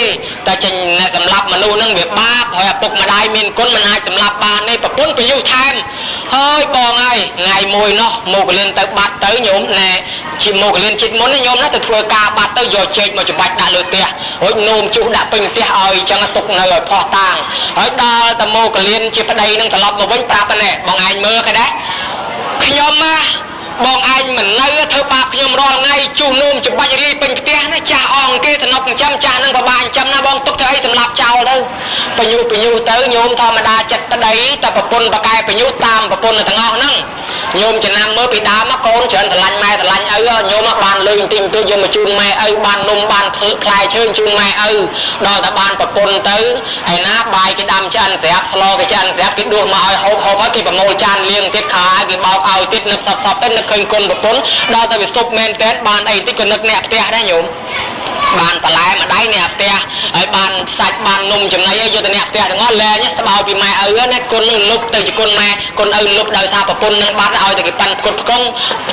แต่จะในสำหรับมนุษย์นั่งแบบบ้าพอยปกมาได้เมียนก้นมันหายสำหรับบานในประปนไปยูแทนเฮ้ยngày mùi nó một lên tới bát tới nhóm nè chỉ một lên chỉ muốn nhóm nó từ thua ca bát tới rồi chơi mà chụp bạch đã lừa tia ôi nôm chú đã bình tia ơi cho nó tục nơi phò tàng ở đó ta một lên chỉ ở đây nâng cả lọp một bánh prap này bọn anh mơ cái đấy khi nhóm mà bọn anh mình nơi thơ bạc nhóm rồi ngay chú nôm chụp bạch đi bình tia nó cha on kia thì nó cũng trăm cha nâng vào bàn trăm nó bọn tục thấy thầm lạp chào đâu bây nhiêu tới nhóm thò mà đa chặt tới đấy ta bập bồn bạc ai bây nhiêu tam bập bồn là thằng ngon nâng nhôm chỉ nằm mới bị đá mắc con chuyện thằng lạnh mai thằng lạnh ơi nhôm mắc bàn lưng tìm tôi giờ mà chun mai ơi bàn nôm bàn thử khai chơi chun mai ơi đòi ta bàn bập bồn tới ai ná bài cái đam cho anh dẹp slo cái cho anh dẹp cái đuôi mà hộp ấy cái bầm môi chan liêng tiết khá cái bao ao tiết nực sập tới nực khơi côn bập bồn đòi ta bị sụp men tét bàn ấy tiết còn nực nẹt tè đấy nhôm bàn ta lại mà đáy nẹt tè ấy bàn ខ្សាច់បាននំចំណីអីយកទៅអ្នកផ្ទះទាំងអស់លែងស្បោយពីម៉ែឪណាគុណនឹងលុបទៅជាគុណម៉ែគុណឪលុបដោយសារប្រពន្ធនឹងបាត់ឲ្យតែគេប៉ាន់ផ្គត់ផ្គង់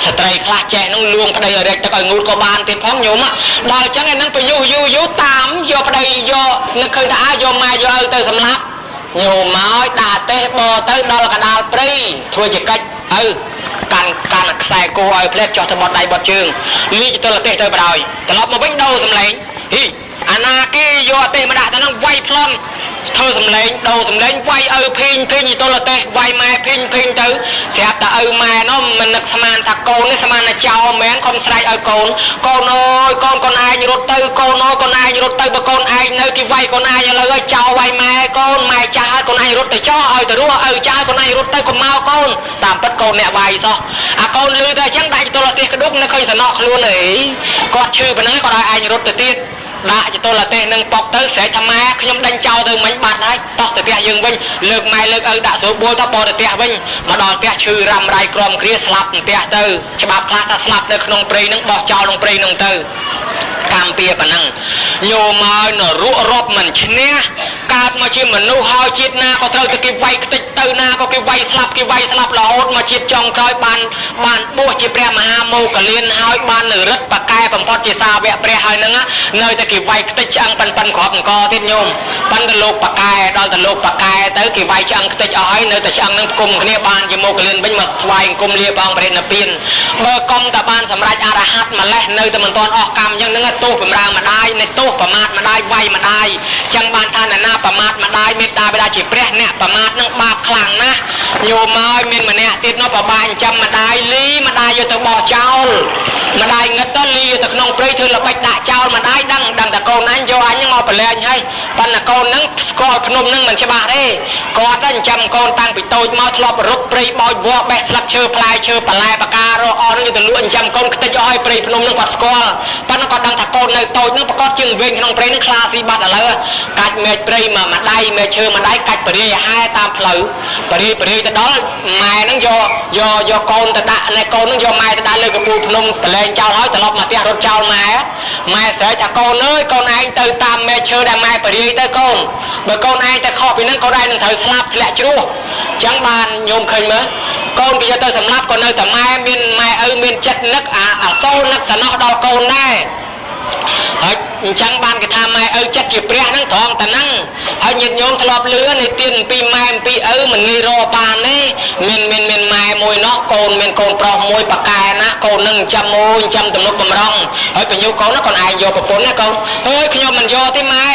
ស្ត្រីខ្លះចេះនឹងលួងប្តីឲ្យរែកទឹកឲ្យងូតក៏បានទៀតផងញោមដល់អញ្ចឹងឯនឹងទៅយូរតាមយកប្តីយកនឹកឃើញថាយកម៉ែយកឪទៅសម្លាប់ញោមមកដាក់ទេសបទៅដល់កដាលព្រៃធ្វើជាកិច្ចឪកាន់ខ្សែគោឲ្យផ្លែចចោះទៅបត់ដៃបត់ជើងលីទៅលទេសទៅបដ ாய் ត្រឡប់មកវិញដូរសម្លេងហ៊ីអាណាគេយកទេសមកដាក់ទៅនឹងវាយប្លន់ធ្វើសម្លេងដូរសម្លេងវាយឪភីងទៅលទេសវាយម៉ែភីងទៅស្រាប់តែឪម៉ែនោះមិននឹកស្មានថាកូននេះស្មានតែចោលមែនកុំស្រែកឲ្យកូនអើយកូនឯងរត់ទៅកូនអើយកូនឯងរត់ទៅបើកូនឯងនៅគេវាយកូនឯងឥឡូវឲ្យចោលវាយម៉ែកូនម៉ែចាស់ហើយកូនឯងរត់ទៅចោលឲ្យទៅរស់ឪចាស់កូនឯងរត់ទៅកុំមកកូនតាមពិតកូនអ្នកវាយសោះអាកូនលឺតែអញ្ចឹងដាច់ទៅលទេសក្ដុកនៅឃើញសំណក់ខ្លួនអីគាត់ឈឺប៉ុណ្ណឹងគាត់ឲ្យឯងរត់ទៅទៀតដាក់ចតុលទេសនឹងប៉ុកទៅស្រែកថាម៉ែខ្ញុំដេញចោលទៅមិញបាត់ហើយតោះទៅផ្ទះយើងវិញលើកម៉ែលើកឪដាក់ស្រួលបួលទៅបោទៅផ្ទះវិញមកដល់ផ្ទះឈឺរ៉ាំរៃក្រំគ្រាស្លាប់ផ្ទះទៅច្បាប់ខ្លះថាស្លាប់នៅក្នុងព្រៃនឹងបោះចោលក្នុងព្រៃនឹងទៅកម្មពៀប៉ុណ្ណឹងញោមឲ្យនរករត់មិនឈ្នះកើតមកជាមនុស្សហើយជាតិណាក៏ត្រូវតែគេវាយខ្ទេចទៅណាក៏គេវាយស្លាប់រហូតមកជាតិចុងក្រោយបានបួសជាព្រះមហាមោគលានហើយបាននៅរិទ្ធបកែបំផុតជាសាវកព្រះហើយហ្នឹងនៅតែគេវាយខ្ទេចឆ្អឹងប៉ិនគ្រាប់អង្គទៀតញោមប៉ិនទៅលោកបកែដល់ទៅលោកបកែទៅគេវាយឆ្អឹងខ្ទេចអស់ហើយនៅតែឆ្អឹងហ្នឹងផ្គុំគ្នាបានជាមោគលានវិញមកស្វែងគុំលាបងព្រះនិព្វានបើកុំតែបានសម្រេចអរហត្តម្លេះនៅតែមិនទាន់អស់កម្មអញ្ចឹងហ្នឹងទោសបំរើម្ដាយនៃទោសប្រមាថម្ដាយវាយម្ដាយអញ្ចឹងបានថាណាប្រមាថម្ដាយមេត្តាបិតាជាព្រះអ្នកប្រមាថនឹងបាបខ្លាំងណាស់ញោមហើយមានម្នាក់ទៀតនោះប្របាចិញ្ចឹមម្ដាយលីម្ដាយយកទៅបោះចោលម្ដាយងឹតទៅលីទៅក្នុងព្រៃធ្វើល្បិចដាក់ចោលម្ដាយដឹងតែកូនអញយកអញមកប្រឡែងហើយប៉ុន្តែកូនហ្នឹងស្គាល់ភ្នំហ្នឹងមិនច្បាស់ទេគាត់ទៅចិញ្ចឹមកូនតាំងពីតូចមកធ្លាប់រុកព្រៃបោចវក់បេះស្លឹកឈើផ្លែឈើបន្លែបការអស់ហ្នឹងទៅលក់ចិញ្ចឹមកូនខ្ទេចអស់ហើយព្រៃភ្នំហ្នឹងគាត់ស្គាល់ប៉ុន្តែគាត់ដឹងថាកូននៅតូចហ្នឹងប្រកបជាងវិញក្នុងព្រៃហ្នឹងខ្លាស៊ីបាត់ឥឡូវកាច់មែកព្រៃមកម្ដាយមែកឈើម្ដាយកាច់បរិយាហែតាមផ្លូវបរិយាទៅដល់ម៉ែហ្នឹងយកកូនទៅដាក់នៅកូនហ្នឹងយកម៉ែទៅដាក់លើកពូលភ្នំប្រឡែងចោលហើយត្រឡប់មកផ្ទះរត់ចោលម៉ែស្រែកថាកូនអើយកូនឯងទៅតាមមែកឈើដែលម៉ែបរិយាទៅកូនបើកូនឯងទៅខុសពីហ្នឹងកូនឯងនឹងត្រូវស្លាប់ធ្លាក់ជ្រោះអញ្ចឹងបានញោមឃើញមើលកូនគេយកទៅសម្លាប់ក៏នៅតែម៉ែមានម៉ែឪមានចិត្តនឹកអាសូរនឹកសំណោះដល់កូនដែរហើយអញ្ចឹងបានគេថាម៉ែឪចិត្តជាព្រះហ្នឹងត្រង់តែហ្នឹងហើយញាតិញោមធ្លាប់លឺនៃទានពីម៉ែពីឪមិនងាយរកបានទេមានម៉ែមួយនោះកូនមានកូនប្រុសមួយបកែណាកូននឹងចិញ្ចឹមទំនុកបំរុងហើយបញ្ញូកូននោះកូនឯងយកប្រពន្ធណាកូនអើយខ្ញុំមិនយកទេម៉ែ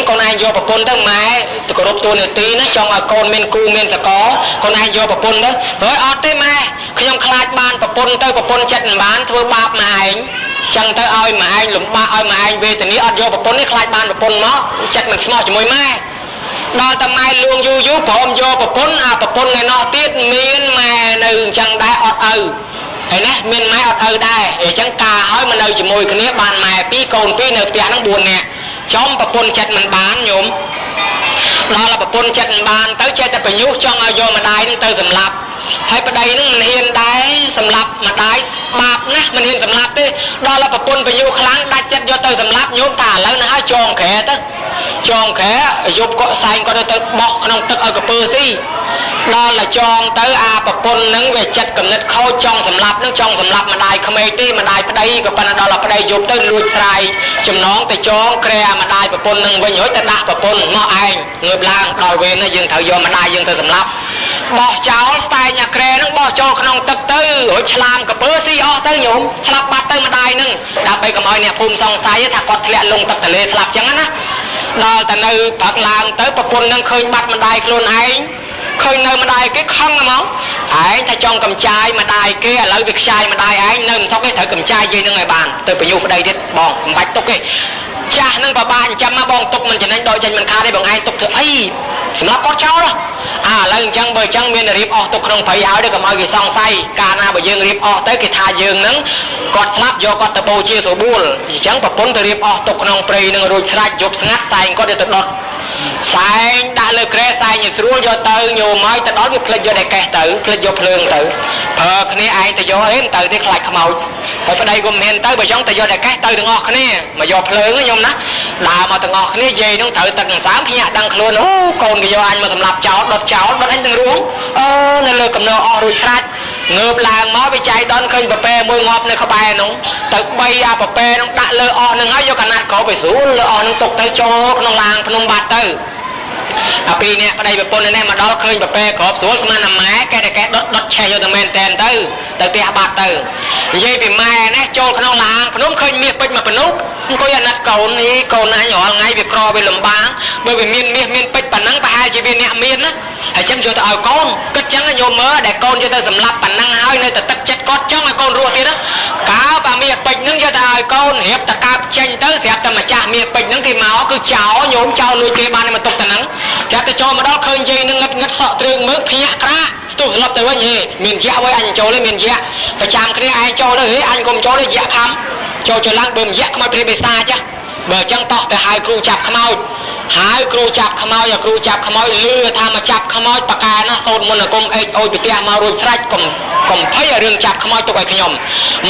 កូនឯងយកប្រពន្ធទៅម៉ែទៅគោរពតួនាទីណាចង់ឲ្យកូនមានគូមានសកលកូនឯងយកប្រពន្ធទៅហើយអត់ទេម៉ែខ្ញុំខ្លាចបានប្រពន្ធទៅប្រពន្ធចិត្តមិនបានធ្វើបាបម៉ែឯងចឹងទៅឲ្យម៉ែឯងលំបាកឲ្យម៉ែឯងវេទនាអត់យកប្រពន្ធនេះខ្លាចបានប្រពន្ធមកចិត្តមិនស្មោះជាមួយម៉ែដល់តែម៉ែលួងយូរព្រមយកប្រពន្ធប្រពន្ធឯណោះទៀតមានម៉ែនៅអញ្ចឹងដែរអត់ឪហើយណាមានម៉ែអត់ឪដែរអញ្ចឹងការឲ្យមកនៅជាមួយគ្នាបានម៉ែ2កូន2នៅផ្ទះហ្នឹង4នាក់ចំប្រពន្ធចិត្តមិនបានញោមដល់ប្រពន្ធចិត្តមិនបានទៅចេះតែបញ្ញុះចង់ឲ្យយកម្ដាយហ្នឹងទៅសម្លាប់ហើយប្តីហ្នឹងមិនហ៊ានដែរសម្លាប់ម្ដាយបាបណាស់មិនហ៊ានសម្លាប់ទេដល់ប្រពន្ធបញ្ញុះខ្លាំងដាច់ចិត្តយកទៅសម្លាប់ញោមតាឥឡូវណាហើយចងក្រែទៅចងក្រែយប់ក៏សែងគាត់ទៅបោះក្នុងទឹកឲ្យកពើស៊ីដល់តែចងទៅប្រពន្ធហ្នឹងវាចិត្តកំណត់ខូចចង់សម្លាប់ហ្នឹងចង់សម្លាប់ម្ដាយក្មេកទេម្ដាយប្តីក៏ប៉ុន្តែដល់ប្តីយប់ទៅលួចស្រាយចំណងទៅចងក្រែម្ដាយប្រពន្ធហ្នឹងវិញរួចទៅដាក់ប្រពន្ធមកឯងងើបឡើងដល់វេនហ្នឹងយើងត្រូវយកម្ដាយយើងទៅសម្លាប់បោះចោលស្តែងអាក្រែហ្នឹងបោះចូលក្នុងទឹកទៅរួចឆ្លាមកពើស៊ីអស់ទៅញោមស្លាប់បាត់ទៅម្ដាយហ្នឹងដើម្បីកុំឲ្យអ្នកភូមិសង្ស័យថាគាត់ធ្លាក់លងទឹកទន្លេស្លាប់ចឹងណាដល់តែនៅព្រឹកឡើងទៅប្រពន្ធហ្នឹងឃើញបាត់ម្ដាយខ្លួនឯងឃើញនៅម្ដាយគេខឹងហ្មងឯងថាចង់កំចាយម្ដាយគេឥឡូវវាខ្ចាយម្ដាយឯងនៅមិនសុខទេត្រូវកំចាយយាយហ្នឹងឲ្យបានទៅបញ្ញុះប្តីទៀតបងមិនបាច់ទុកទេចាស់នឹងបបាចិញ្ចឹមមកបងទុកមិនចំណេញដកចេញមិនខាតទេបងឯងទុកធ្វើអីសម្រាប់គាត់ចោលឥឡូវអញ្ចឹងបើអញ្ចឹងមានរៀបអស់ទុកក្នុងព្រៃឲ្យទៅកុំឲ្យគេសង្ស័យកាលណាបើយើងរៀបអស់ទៅគេថាយើងនឹងគាត់ស្លាប់យកគាត់ទៅបូជាស្រួលអញ្ចឹងប្រពន្ធទៅរៀបអស់ទុកក្នុងព្រៃនឹងរួចស្រេចយប់ស្ងាត់តែងគាត់ទៅដុត สายด่าเลยแกสายอย่างรู้โยเตอร์โยไม้แต่đó việcเลยโยได้แก่เตอร์เลยโยเพลิงเตอร์เพอคนนี้ไอ้แต่โยเห็นเตอร์ที่คลายขมเอาไปประเดี๋ยวผมเห็นเตอร์ไปจ้องแต่โยได้แก่เตอร์ถึงออกคนนี้มาโยเพลิงก็ยมนะด่ามาถึงออกคนนี้ยัยน้องเตอร์ตั้งสามพี่ดังคล้วนโอ้โกนกับโยอันมาสำหรับเจ้าดอันตึงรู้นั่นเลยกับโนอรุ่ยครัดเงือบลางม้อไปใจดอนเคยปะเปมวยงอบในขบายน้องตึกใบยาปะเปน้องตะเลอหนึ่งให้โยขนาดเขาไปสู้เลอหนึ่งตกเตยโจกน้องลางพนมบาดเตอปีนี้ประเดี๋ยวปนในมาดอลเคยแบบเป้ขอบสวนสมานแม่แกดดแชร์อยู่ตรงแมนแตนเตอเตียบาดเตอยัยปีแม่เนี่ยโจขนมลางพนมเคยมีเป็ดมาพนุกก็ยันนัดเก่านี้เก่าหน้าหย่อไงไปครอไปหลุมบางเมื่อไปเมียนเป็ดปนังไปหาจีบีเนี่ยเมียนนะไอ้เช่นโจตเอาก้อนก็จังไอ้โยมเมื่อแต่ก้อนจะได้สำหรับปนังหายในแต่ตักเจ็ดก้อนจ้องไอ้ก้อนรัวทีนะก้าวปาเมียเป็ดนึงจะได้ก้อนเหียบตะกาบเช่นเตอเสียบแต่มาจ่าเมียเป็ดนึงที่มาคือเจ้าโยมเจ้าลุยเกบานในมันตกแต่นังจะโจมาดอเคยยิงนึงงัดเสาะตรึงมือพิยะกระตู้สลับแต่ว่านี่มีนยะไว้อันโจเลยมีนยะประจำคดีไอโจเลยอันกลมโจเลยยะคำโจจะล้างเบิ่มยะขมาเพลย์เบซ่าจ้ะเบอร์จังต่อแต่หายครูจับขมอยหายครูจับขมอยอย่าครูจับขมอยเลือทำมาจับขมอยปากกานะโซนมนกลมโอยไปเตียมาโรยสไลด์กลมเพี้ยเรื่องจับขมอยตัวไอ้ขยม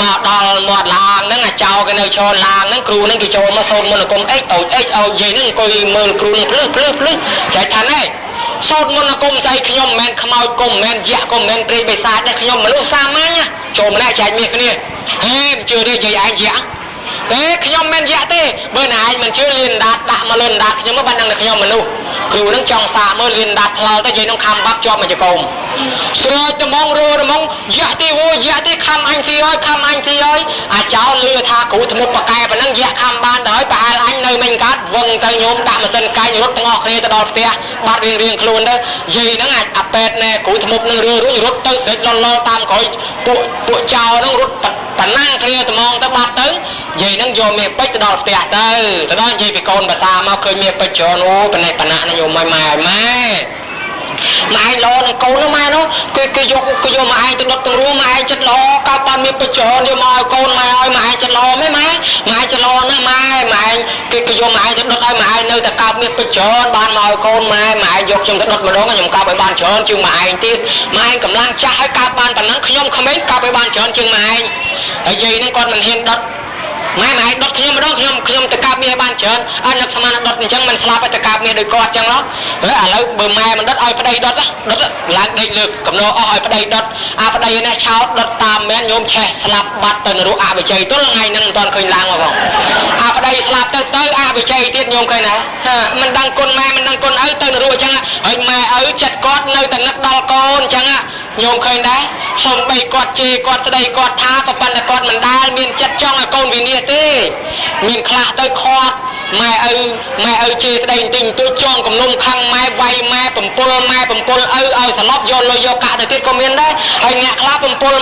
มาดอลหมดลางนั่งเจ้ากันเลยโชว์ลางนั่งครูนั่งกิโจมาโซนมนกลมโอยยัยนั่งกุยมือครูนั่งพลื้ใจทันไอ้โซนมนกลมใส่ขยมแมนขมอยกลมแมนยะกลมแมนเปรย์ไปซาได้ขยมมาลูกซามาเนี่ยโจมได้ใจเมียกันเนี่ยเฮ้ยเจอได้ยัยไอ้ยะขยมแมนยะเต้เบอร์ไหนมันชื่อเรียนดัดมาเล่นดัดขยมมาบันดังขยมมันลูกครูนั่งจองตาเมื่อเรียนดัดเราแต่ยัยน้องคำบับจอมมันจะโกงสวยจะมองรูจะมองยะที่วัวยะที่คำอันซีอ้อยคำอันซีอ้อยเจ้าเลือทากูทมุกปากแกไปนั่งยะคำบ้านเดยไปอันในเมงกัดวงตะโยมดามาเส้นกายรถทั้งออกเนี่ยตลอดเตียบาดเรียงครูนเด้อยัยนั่งอับเป็ดเนี่ยกูทมุกนั่งเรือรู้รถเตอเสร็จรอตามคอยปุเจ้านั่งรถปันนั่งเคลียร์ตะมองตะบาดตึงยัยนั่งโยมเมียเป็ดตลอดเตียเตอแต่ตอนยัยไปโกนภาษามาเคยเมียเป็ดโจโน่เป็นในปนักนโยมไม่มาไอ้รอนั่งโกนมาเนาะก็โยมาไอ้ตึงรถตึงรู้มาไอ้จัดรอก้าวปานมีประโยชน์เดี๋ยวมาโกนมาไอ้จัดรอไม่มาไอ้จัดรอนะมาไอ้ก็โยมาไอ้ตึงรถไอ้มาไอ้เนื้อแต่ก้าวมีประโยชน์บ้านมาโกนมาไอ้ยกจมตึงรถมาโดนก็ยมก้าวไปบ้านเชิญจึงมาไอ้ที่มาไอ้กำลังจะให้ก้าวบ้านแต่นั้นขยมขมิ้นก้าวไปบ้านเชิญจึงมาไอ้ยัยนั่งก่อนมันเห็นรถไม่ดดขยมมาดองขยมตะกาบเมียบ้านเชิญอันนักสมานดดจังมันสลับไปตะกาบเมียโดยกอดจังแล้วแล้วเบอร์แม่มันดดอ้อยประเดี๋ยวดดหลังได้เลือกกับโนอ้อยประเดี๋ยวดดประเดี๋ยวเนี่ยเช้าดดตามแม่โยมแช่สลับบัดเตนรู้ไปใจตัวละไงนั่งตอนเคยล้างมาก่อนประเดี๋ยวสลับเตยไปใจเตี้ยโยมเคยนะมันดังคนแม่มันดังคนเตนรู้จังไอ้แม่จัดกอดในแต่นักดอลกอนจังโยมเคยได้ส่งไปกอดเจกอดใดกอดท้ากับปันกอดมันได้มีจัดจ้องไอ้กอนวินิเต้มีคลาเตยคอดแม่เจใดติ่งตัวจ้องกับนมคังแม่ใบแม่ปุ่มปลสลับโยนเลยโยกะแต่ติดคอมเมนต์ได้ไอ้เนี่ยคลาปุ่มปล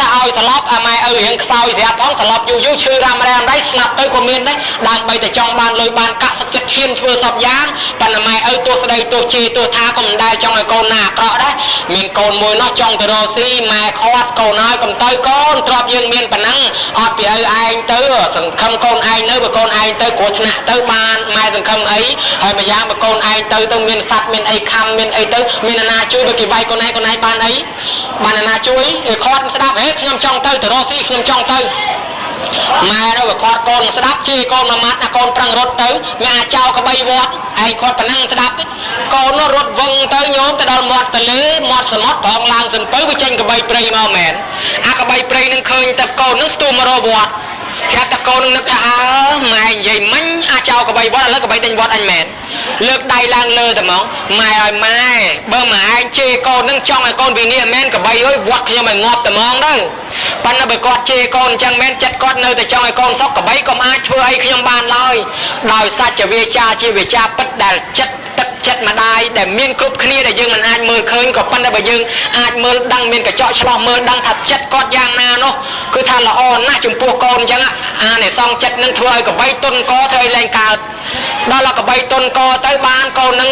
ถ้าสลับแม่เห็นเตาเสียพ้องสลับอยู่ชื่อรามแรมได้สลับเตยคอมเมนต์ได้ดังไปแต่จ้องบานเลยบานกะสักจัดเฮียนเพื่อสอบยางปันแม่ตัวใดตัวเจตัวท้าก็มันได้จ้องไอ้กอนหนาเกาะได้มีกอนมวยนอกจ้องแต่โรซี่แม่คอดกอนน้อยกับเตยก้อนตรอบยังเมียนปนังอดไปไอ้เตยสังคำกอนไอ้เนื้อแบบกอนไอ้เตยโกชนะเตยบานแม่สังคำไอ้ให้มาย่างแบบกอนไอ้เตยต้องเมียนสัตว์เมียนไอ้คำเมียนไอ้เตยเมียนนาช่วยไปกี่ใบกอนไอ้บานไอ้บานนาช่วยคอดสดับขยมจ้องเตยแต่โรซี่ขยมจ้องเตยมาเราแบบคอดกอนสดับชี้กอนมามัดกอนปรังรถเตยแม่เจ้ากระใบวอดไอ้คอดปนังสดับกอนรถวงเตยโยมแต่ดอนหมดตะลือหมดสมดทองลางสันเตยไปเจนกระใบเปรย์มาแมนกระใบเปรย์นึงเคยแต่กอนนึกสตูมารอบวดแค่ตะโกนนึกแม่ใหญ่มั้งเจ้ากระใบวอดแล้วกระใบดันวอดอันแมนเลือกได้ลางเลยแต่มองไม่เบอร์หมายเจกอนนึงจ้องไอ้กอนวีนี่แมนกระใบวอดยังไม่งอบแต่มองได้ปันน่ะไปกอดเจกอนจังแมนจัดกอดเนยแต่จ้องไอ้กอนซอกกระใบก็มาช่วยขยมบานเลยดอยสัจจะเวชาเจเวชาปัดได้จัดมาได้แต่เมียนกรุบคณีแต่ยังมันอาจมือเคยกับปันได้ไปยังอาจมือดังเมียนกับเจาะฉลองมือดังถัดจัดกอดยางนาเนาะคือท่านละอ่อนนะจุ่มปัวกอนจังเนี่ยต้องจัดนั่งถวยกับใบต้นกอเธอแรงกา ដល់ឡកបីតុនកទៅបានកូននឹង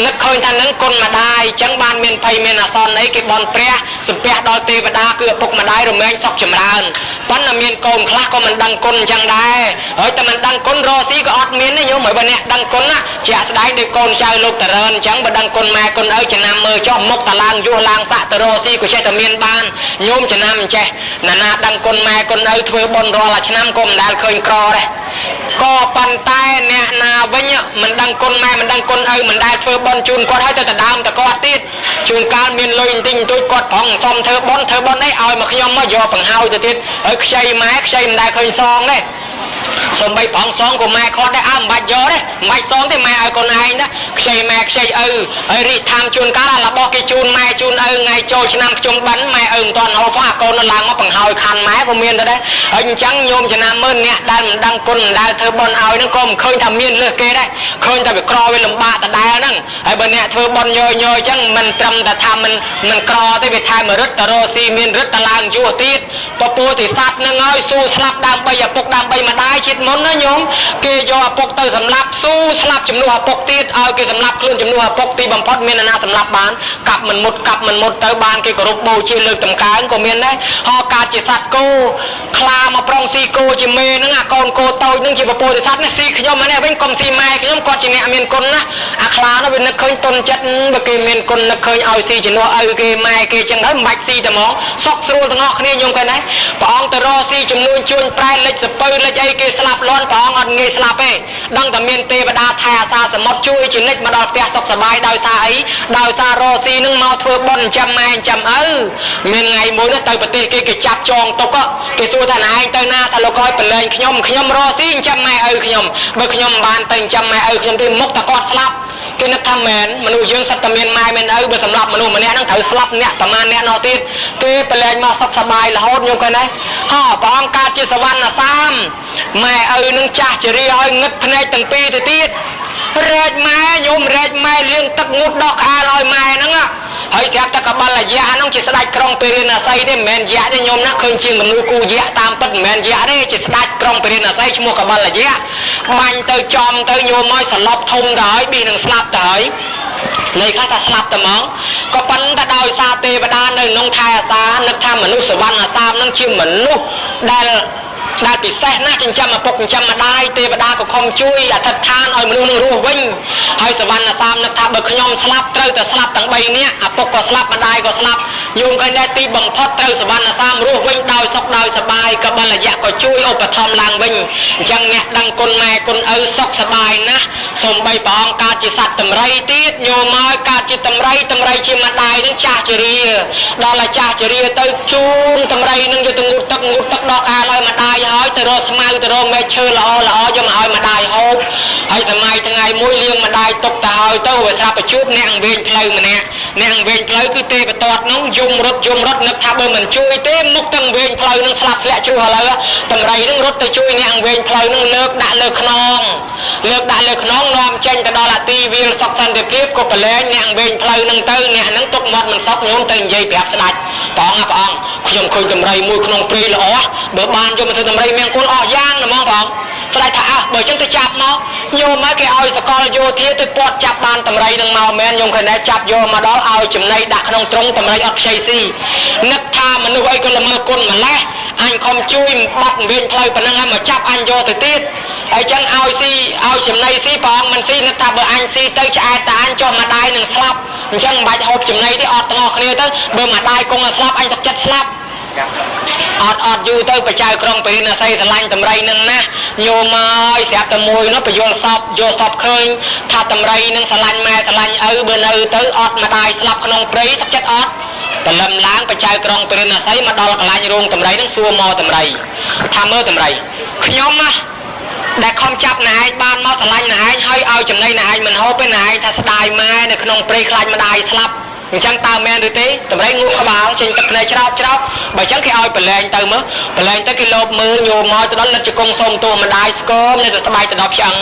នឹកឃើញថានឹងគុណម្ដាយអញ្ចឹងបានមានភ័យមានអាសន្នអីគេបន់ព្រះសំពះដល់ទេវតាគឺឪពុកម្ដាយរមែងសុខចម្រើនប៉ុន្តែមានកូនខ្លះក៏មិនដឹងគុណអញ្ចឹងដែរហើយតែមិនដឹងគុណរស់ស៊ីក៏អត់មានទេញោមហើយបើអ្នកដឹងគុណណាជាក់ស្ដែងដោយកូនចៅលោកតរើនអញ្ចឹងបើដឹងគុណម៉ែគុណឪចំណាំមើលចុះមុខតឡើងយោះឡើងសាក់ទៅរស់ស៊ីក៏ចេះតែមានបានញោមចំណាំចេះណាណាដឹងគុណម៉ែគុណឪធ្វើបុណ្យរាល់ឆ្នាំក៏មិនដែលឃើញក្រដែរក៏ប៉ុន្តែអ្នកណាវិញមិនដឹងគុណម៉ែមិនដឹងគុណឪមិនដែលធ្វើបុណ្យជូនគាត់ហើយទៅដដើមទៅគាត់ទៀតជួនកាលមានលុយបន្តិចបន្តួចគាត់ប្រងសុំធ្វើបុណ្យអីឲ្យមកខ្ញុំមកយកបង្ហើយទៅទៀតហើយខ្ចីម៉ែខ្ចីមិនដែលឃើញសងទេសំបីប្រងសងក៏ម៉ែគាត់ដែរមិនបាច់យកទេមិនបាច់សងទេម៉ែឲ្យកូនឯងណាខ្ចីម៉ែខ្ចីឪហើយរីកថាមជួនកាលរបស់គេជូនម៉ែជូនឪថ្ងៃចូលឆ្នាំភ្ជុំបិណ្ឌម៉ែឪមិនទាន់ហូបផងអាកូននៅឡើងមកបង្ហើយខាន់ម៉ែក៏មានដែរហើយអញ្ចឹងញោមចំណាំមើលអ្នកដែលមិនដឹងគុណមិនដែលធ្វើបុណ្យឲ្យហ្នឹងក៏មិនឃើញថាមានលើសគេដែរឃើញតែវាក្រវាលំបាកដដែលហ្នឹងហើយបើអ្នកធ្វើបុណ្យញយអញ្ចឹងមិនត្រឹមតែថាមិនក្រទេវាថែមរិទ្ធតរស៊ីមានរិទ្ធតឡើងយោទៀតពពោទិស័តនឹងឲ្យស៊ូស្លាប់ដើម្បីឪពុកដើម្បីម្ដាយជាតិមុនណាញោមគេយកឪពុកទៅសម្លាប់ស៊ូស្លាប់ជំនួសឪពុកទៀតឲ្យគេសម្លាប់ខ្លួនជំនួសឪពុកទីបំផុតមានណាសម្លាប់បានកាប់មិនមុតទៅបានគេគោរពបូជាលើកតម្កើងក៏មានដែរហោកើតជាសត្វគោខ្លាមកប្រងស៊ីគោជាមេហ្នឹងអាកូនគោតូចហ្នឹងជាពពោទិស័តនេះស៊ីខ្ញុំហ្នឹងវិញកុំស៊ីម៉ែខ្ញុំគាត់ជាអ្នកមានគុណណាអាខ្លានោះវានឹកឃើញទុនចិត្តបើគេមានគុណនឹកឃើញឲ្យស៊ីជំនួសឪគេម៉ែគេចឹងហើយមិនបាច់ស៊ីតែហ្មងសុខស្រួលទាំងអស់គ្នាញោមឃើញទេព្រះអង្គទៅរកស៊ីចំនួនជួញប្រែលិចសពៅលិចអីគេស្លាប់លាន់ព្រះអង្គអត់ងាយស្លាប់ទេដឹងតែមានទេវតាថែអាសាសមុទ្រជួយជានិច្ចមកដល់ផ្ទះសុខសប្បាយដោយសារអីដោយសាររកស៊ីនឹងមកធ្វើបុណ្យចាំម៉ែចាំឪមានថ្ងៃមួយនោះទៅប្រទេសគេចាប់ចងទុកគេសួរថាឯងទៅណាថាលោកឲ្យប្រឡែងខ្ញុំរកស៊ីចាំម៉ែឪខ្ញុំបើខ្ញុំមិនបានទៅចាំម៉ែឪខ្ញុំទេមុខតែគាត់ស្លាប់គេនឹកថាមែនមនុស្សយើងសិតតែមានម៉ែមានឪបើសម្រាប់មនុស្សម្នាក់ហ្នឹងត្រូវស្លាប់អ្នកប្រមាណអ្នកនោះទៀតគេប្រឡែងមកសុខសប្បាយរហូតញោមឃើញទេហ៎ព្រះអង្គកើតជាសវណ្ណសាមម៉ែឪនឹងចាស់ជរាឲ្យងឹតភ្នែកទាំងពីរទៅទៀតរែកម៉ែញោមរែកម៉ែលាងទឹកងូតដកក្អាលឲ្យម៉ែហ្នឹងហើយប្រាប់តែកបលយៈហ្នឹងជាស្ដេចក្រុងពេរិណសីទេមិនមែនយៈទេញោមណាឃើញជាងគំនូគូយៈតាមពិតមិនមែនយៈទេជាស្ដេចក្រុងពេរិណសីឈ្មោះកបលយៈបាញ់ទៅចំទៅញោមឲ្យសន្លប់ធំទៅហើយប៊ីនឹងស្លាប់ទៅហើយនៃខ្លះថាស្លាប់តែហ្មងក៏ប៉ុន្តែដោយសារទេវតានៅក្នុងថែអាសានឹកថាមនុស្សសវណ្ណសាមនឹងជាមនុស្សដែលពិសេសណាស់ចិញ្ចឹមឪពុកចិញ្ចឹមម្ដាយទេវតាក៏ខំជួយអធិដ្ឋានឲ្យមនុស្សនឹងរស់វិញហើយសវណ្ណតាមនឹកថាបើខ្ញុំស្លាប់ត្រូវតែស្លាប់ទាំង3នាក់ឪពុកក៏ស្លាប់ម្ដាយក៏ស្លាប់យំឃើញដែរទីបំផុតត្រូវសវណ្ណតាមរស់វិញដោយសុខដោយសប្បាយកបលយៈក៏ជួយឧបត្ថម្ភឡើងវិញអញ្ចឹងអ្នកដឹងគុណម៉ែគុណឪសុខសប្បាយណាស់សូម្បីព្រះអង្គកើតជាសត្វតម្រៃទៀតញោមមកកើតជាតម្រៃជាម្ដាយនឹងចាស់ជរាដល់តែចាស់ជរាទៅជូនតម្រៃនឹងយកទៅងូតទឹកដកអាលឲ្យម្ដាយហើយទៅរកស្មៅទៅរកមែកឈើល្អយកមកឲ្យម្ដាយហូបហើយសម័យថ្ងៃមួយលៀងម្ដាយទុកទៅហើយទៅវាស្រាប់ប្រជូបអ្នកអង្គវិញផ្លូវម្នាក់អ្នកអង្គវិញផ្លូវគឺទេវតានោះយំរត់នឹកថាបើមិនជួយទេមុខទាំងវិញផ្លូវនឹងស្លាប់ធ្លាក់ជ្រុះឥឡូវតម្រៃនឹងរត់ទៅជួយអ្នកអង្គវិញផ្លូវនឹងលើកដាក់លើខ្នងនាំចេញទៅដល់អាទីវាលសុខសន្តិភាពក៏ប្រឡែងអ្នកអង្គវិញផ្លូវនឹងទៅអ្នកនឹងទុកមាត់មិនសុខញោមទៅនិយាយប្រាប់ស្ដេចព្រះអង្គខ្ញុំឃើញតម្រៃមួយក្នុងព្រៃល្អបើបានយកមកធ្វើតម្រៃមានគុណអស់យ៉ាងហ្មងបងស្ដេចថាបើចឹងទៅចាប់មកញោមមកគេឲ្យសកលយោធាទៅពាត់ចាប់បានតម្រៃនឹងមកមែនញោមឃើញដែរចាប់យកមកដល់ឲ្យចំណីដាក់ក្នុងទ្រុងតម្រៃអត់ខ្ចីស៊ីនឹកថាមនុស្សអីក៏ល្មើគុណម្លេះអញខំជួយបាត់វិញផ្លូវប៉ុណ្ណឹងហើយមកចាប់អញយកទៅទៀតហើយចឹងឲ្យស៊ីឲ្យចំណីស៊ីព្រះអង្គមិនស៊ីនឹកថាបើអញស៊ីទៅឆ្អែតតែអញចុះម្ដាយនឹងស្លាប់អញ្ចឹងមិនបាច់ហូបចំណីទេអត់ទាំងអស់គ្នាទៅបើម្ដាយគង់តែស្លាប់អញទឹកចិត្តស្លាប់អត់យូរទៅបច្ចៅក្រុងពេរិណសីស្រឡាញ់តម្រៃនឹងណាញោមហើយស្រាប់តែមួយនោះបញ្យល់សពយកសពឃើញថាតម្រៃនឹងស្រឡាញ់ម៉ែស្រឡាញ់ឪបើនៅទៅអត់ម្ដាយស្លាប់ក្នុងព្រៃទឹកចិត្តអត់ព្រលឹមឡើងបច្ចៅក្រុងពេរិណសីមកដល់កន្លែងរោងតម្រៃនឹងសួរមកតម្រៃថាមើលតម្រៃខ្ញុំណាដែលខំចាប់ណែឯងបានមកស្រឡាញ់ណែឯងហើយឲ្យចំណីណែឯងមិនហូបទេណែឯងថាស្ដាយម៉ែនៅក្នុងព្រៃខ្លាចម្ដាយស្លាប់អញ្ចឹងតើមែនឬទេតម្រៃងក់ក្បាលចេញទឹកភ្នែកច្រោបបើអញ្ចឹងគេឲ្យប្រឡែងទៅមើលប្រឡែងទៅគេលោបមើលញោមមកទៅដល់លិតជង្គង់សូមតួម្ដាយស្គមនៅស្បែកទៅដល់ឆ្អឹង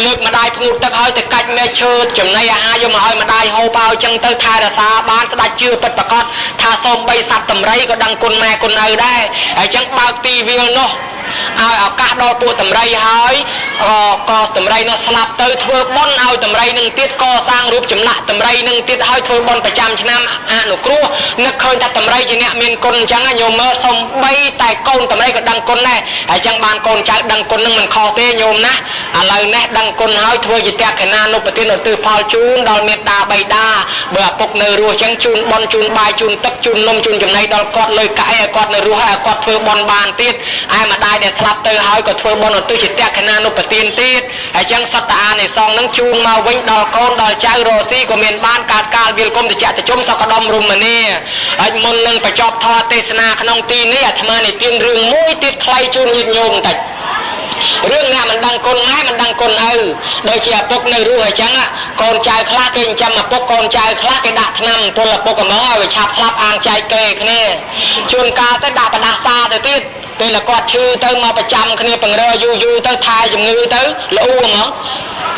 លើកម្ដាយផ្ងូតទឹកឲ្យទៅកាច់មែកឈើចំណីអាហារយកមកឲ្យម្ដាយហូបឲ្យអញ្ចឹងទៅថែរក្សាបានស្ដេចជឿពិតប្រាកដថាសូមបីសត្វតម្រៃក៏ដឹងគុណម៉ែគុណឪដែរហើយអញ្ចឹងបើកទីវាលនោះ ឲ្យឱកាសដល់ពួកតម្រៃហើយក៏តម្រៃនោះស្លាប់ទៅធ្វើបុណ្យឲ្យតម្រៃនឹងទៀតកសាងរូបចម្លាក់តម្រៃនឹងទៀតឲ្យធ្វើបុណ្យប្រចាំឆ្នាំអនុគ្រោះនឹកឃើញថាតម្រៃជាអ្នកមានគុណអញ្ចឹងញោមមើលសំបីតែកូនតម្រៃក៏ដឹងគុណដែរហើយអញ្ចឹងបានកូនចៅដឹងគុណនឹងមិនខុសទេញោមណាឥឡូវនេះដឹងគុណហើយធ្វើជាតក្កណានុប្រទានឧទ្ទិសផលជូនដល់មេត្តាបិតាបើឪពុកនៅរស់អញ្ចឹងជូនបុណ្យជូនបាយជូនទឹកជូននំជូនចំណីដល់គាត់លុយកាក់ឲ្យគាត់នៅរស់ហើយគាត់ធ្វើបុណ្យបានទៀតឯម្ដាយដែលស្លាប់ទៅហើយក៏ធ្វើបុណ្យឧទ្ទិសជាតក្កណានុប្រទានទៀតហើយអញ្ចឹងសត្វតាអានិសងនឹងជូនមកវិញដល់កូនដល់ចៅរស់ស៊ីក៏មានបានកើតកាលវាលគុំតិចតិជុំសក្ដុំរមនាហើយមុននឹងបញ្ចប់ធម៌ទេសនាក្នុងទីនេះអាត្មានិទានរឿងមួយទៀតខ្លីជូនញាតិញោមបន្តិចរឿងអ្នកមិនដឹងគុណម៉ែមិនដឹងគុណឪដូចជាឪពុកនៅរស់អញ្ចឹងកូនចៅខ្លះគេចិញ្ចឹមឪពុកកូនចៅខ្លះគេដាក់ថ្នាំពលឪពុកកំងឲ្យវាឆាប់ស្លាប់អាងចែកគេគ្នាជួនកាលទៅដាក់បដាសាទៅទៀតពេលគាត់ឈឺទៅមកប្រចាំគ្នាបង្រើយូរទៅថែជំងឺទៅល្អហ្មង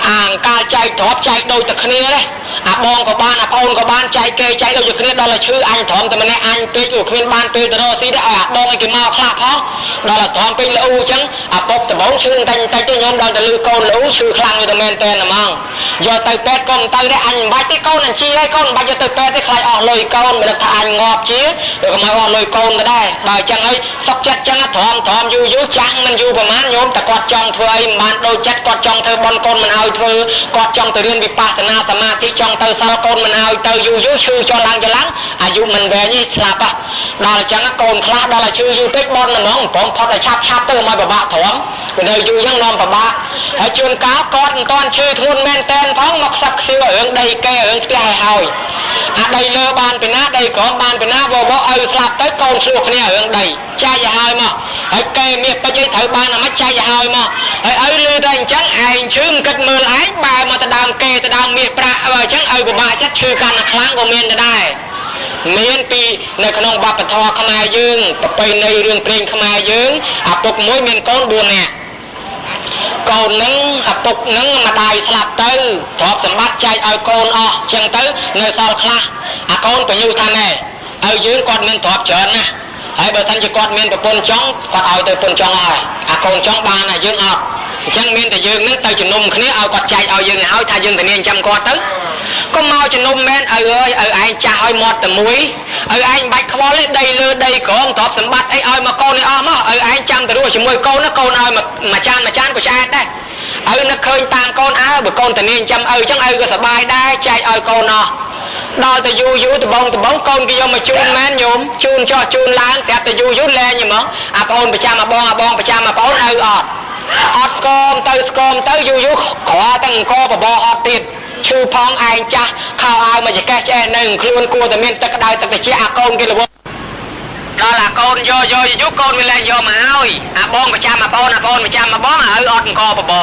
អាងកាលចែកទ្រព្យចែកដូចតែគ្នាទេអាបងក៏បានអាប្អូនក៏បានចែកគេចែកដូចគ្នាដល់តែឈឺអញទ្រាំតែម្នាក់អញពេកគ្មានបានពេលទៅរកស៊ីទេឲ្យអាបងឲ្យគេមកខ្លះផងដល់តែទ្រាំពេកល្អអញ្ចឹងអាពុកដំបងឈឺតែទៅញោមដល់តែលឺកូនល្អឈឺខ្លាំងវាតែមែនតើហ្មងយកទៅពេទ្យក៏មិនទៅដែរអញមិនបាច់ទេកូនអញ្ជីឲ្យកូនមិនបាច់យកទៅពេទ្យទេខ្លាចអស់លុយកូនមិនដឹងថាអញងាប់ជាក៏មកអស់លុយកូនទៅដែរបើអញ្ចឹងហើយសុកចិត្តអញ្ចឹងទ្រាំយូរចាស់មិនយូរប្រហែលញោមតែគាត់ចង់ធ្វើអីមិនបានដូចចិត្តគាត់ចង់ធ្វើបន់កូនមិនឲ្យធ្វើគាត់ចង់ទៅរៀនវិបស្សនាសមាធិចង់ទៅសិលកូនមិនឲ្យទៅយូរឈឺចុះឡើងអាយុមិនវែងទេស្លាប់ដល់អញ្ចឹងកូនខ្លះដល់តែឈឺយូរពេកបន់ហ្មងបំផុតឲ្យឆាប់ទៅមកពិបាកទ្រាំនៅយូរអញ្ចឹងនាំពិបាកហើយជួនកាលគាត់មិនតាន់ឈឺធ្ងន់មែនតែនផងមកខ្សឹបខ្សៀវរឿងដីកែរឿងផ្ទះឲ្យហើយអាដីលើបានពីណាដីក្រោមបានពីណាវបឲ្យស្លាប់ទៅកូនឆ្លោះគ្នារឿងដីចែកឲ្យហើយមកហើយកែមាសពេជ្រអីត្រូវបានអាមិនចែកឲ្យហើយមកហើយឪលឺតែអញ្ចឹងឯងឈឺមិនគិតមើលឯងបែរមកទៅដើមកែទៅដើមមាសប្រាក់អញ្ចឹងឪពិបាកចិត្តឈឺកាន់តែខ្លាំងក៏មានដែរមានពីនៅក្នុងវប្បធម៌ខ្មែរយើងប្រពៃណីរឿងព្រេងខ្មែរយើងឪពុកមួយមានកូន4នាក់កូននឹងឪពុកនឹងម្ដាយស្លាប់ទៅទ្រព្យសម្បត្តិចែកឲ្យកូនអស់ចឹងទៅនៅសល់ខ្លះអាកូនបញ្ញុថាណែឪយើងគាត់មានទ្រព្យច្រើនណាស់ហើយបើសិនជាគាត់មានប្រពន្ធចង់គាត់ឲ្យទៅប្រពន្ធចង់ហើយអាកូនចង់បានតែយើងអត់អញ្ចឹងមានតែយើងនឹងទៅជំនុំគ្នាឲ្យគាត់ចែកឲ្យយើងឲ្យថាយើងធានាចាំគាត់ទៅកុំមកជំនុំមែនឪអើយឪឯងចាស់ឲ្យមាត់តែមួយឪឯងមិនបាច់ខ្វល់ទេដីលើដីក្រមទ្រព្យសម្បត្តិអីឲ្យមកកូននេះអស់មកឪឯងចាំទៅរស់ជាមួយកូនណាកូនឲ្យមួយចានក៏ឆ្អែតដែរឪនឹកឃើញតាមកូនបើកូនធានាចាំឪអញ្ចឹងឪក៏សប្បាយដែរចែកឲ្យកូនអស់ដល់ទៅយូរដបងកូនគេយកមកជូនមែនញោមជូនចោះជូនឡើងប្រាប់ទៅយូរលែងហ្មងអាប្អូនប្រចាំអាបងប្រចាំអាប្អូនឪអត់ស្គមទៅយូរក្រតែអង្គបបអត់ទៀតឈឺផងឯងចាស់ខោអាវមកចកេះឆ្អែតនៅខ្លួនគួរតែមានទឹកក្តៅទឹកត្រជាក់អាកូនគេរវល់ដល់អាកូនយកកូនវាលែងយកមកឲ្យអាបងប្រចាំអាប្អូនប្រចាំអាបងឪអត់អង្គបប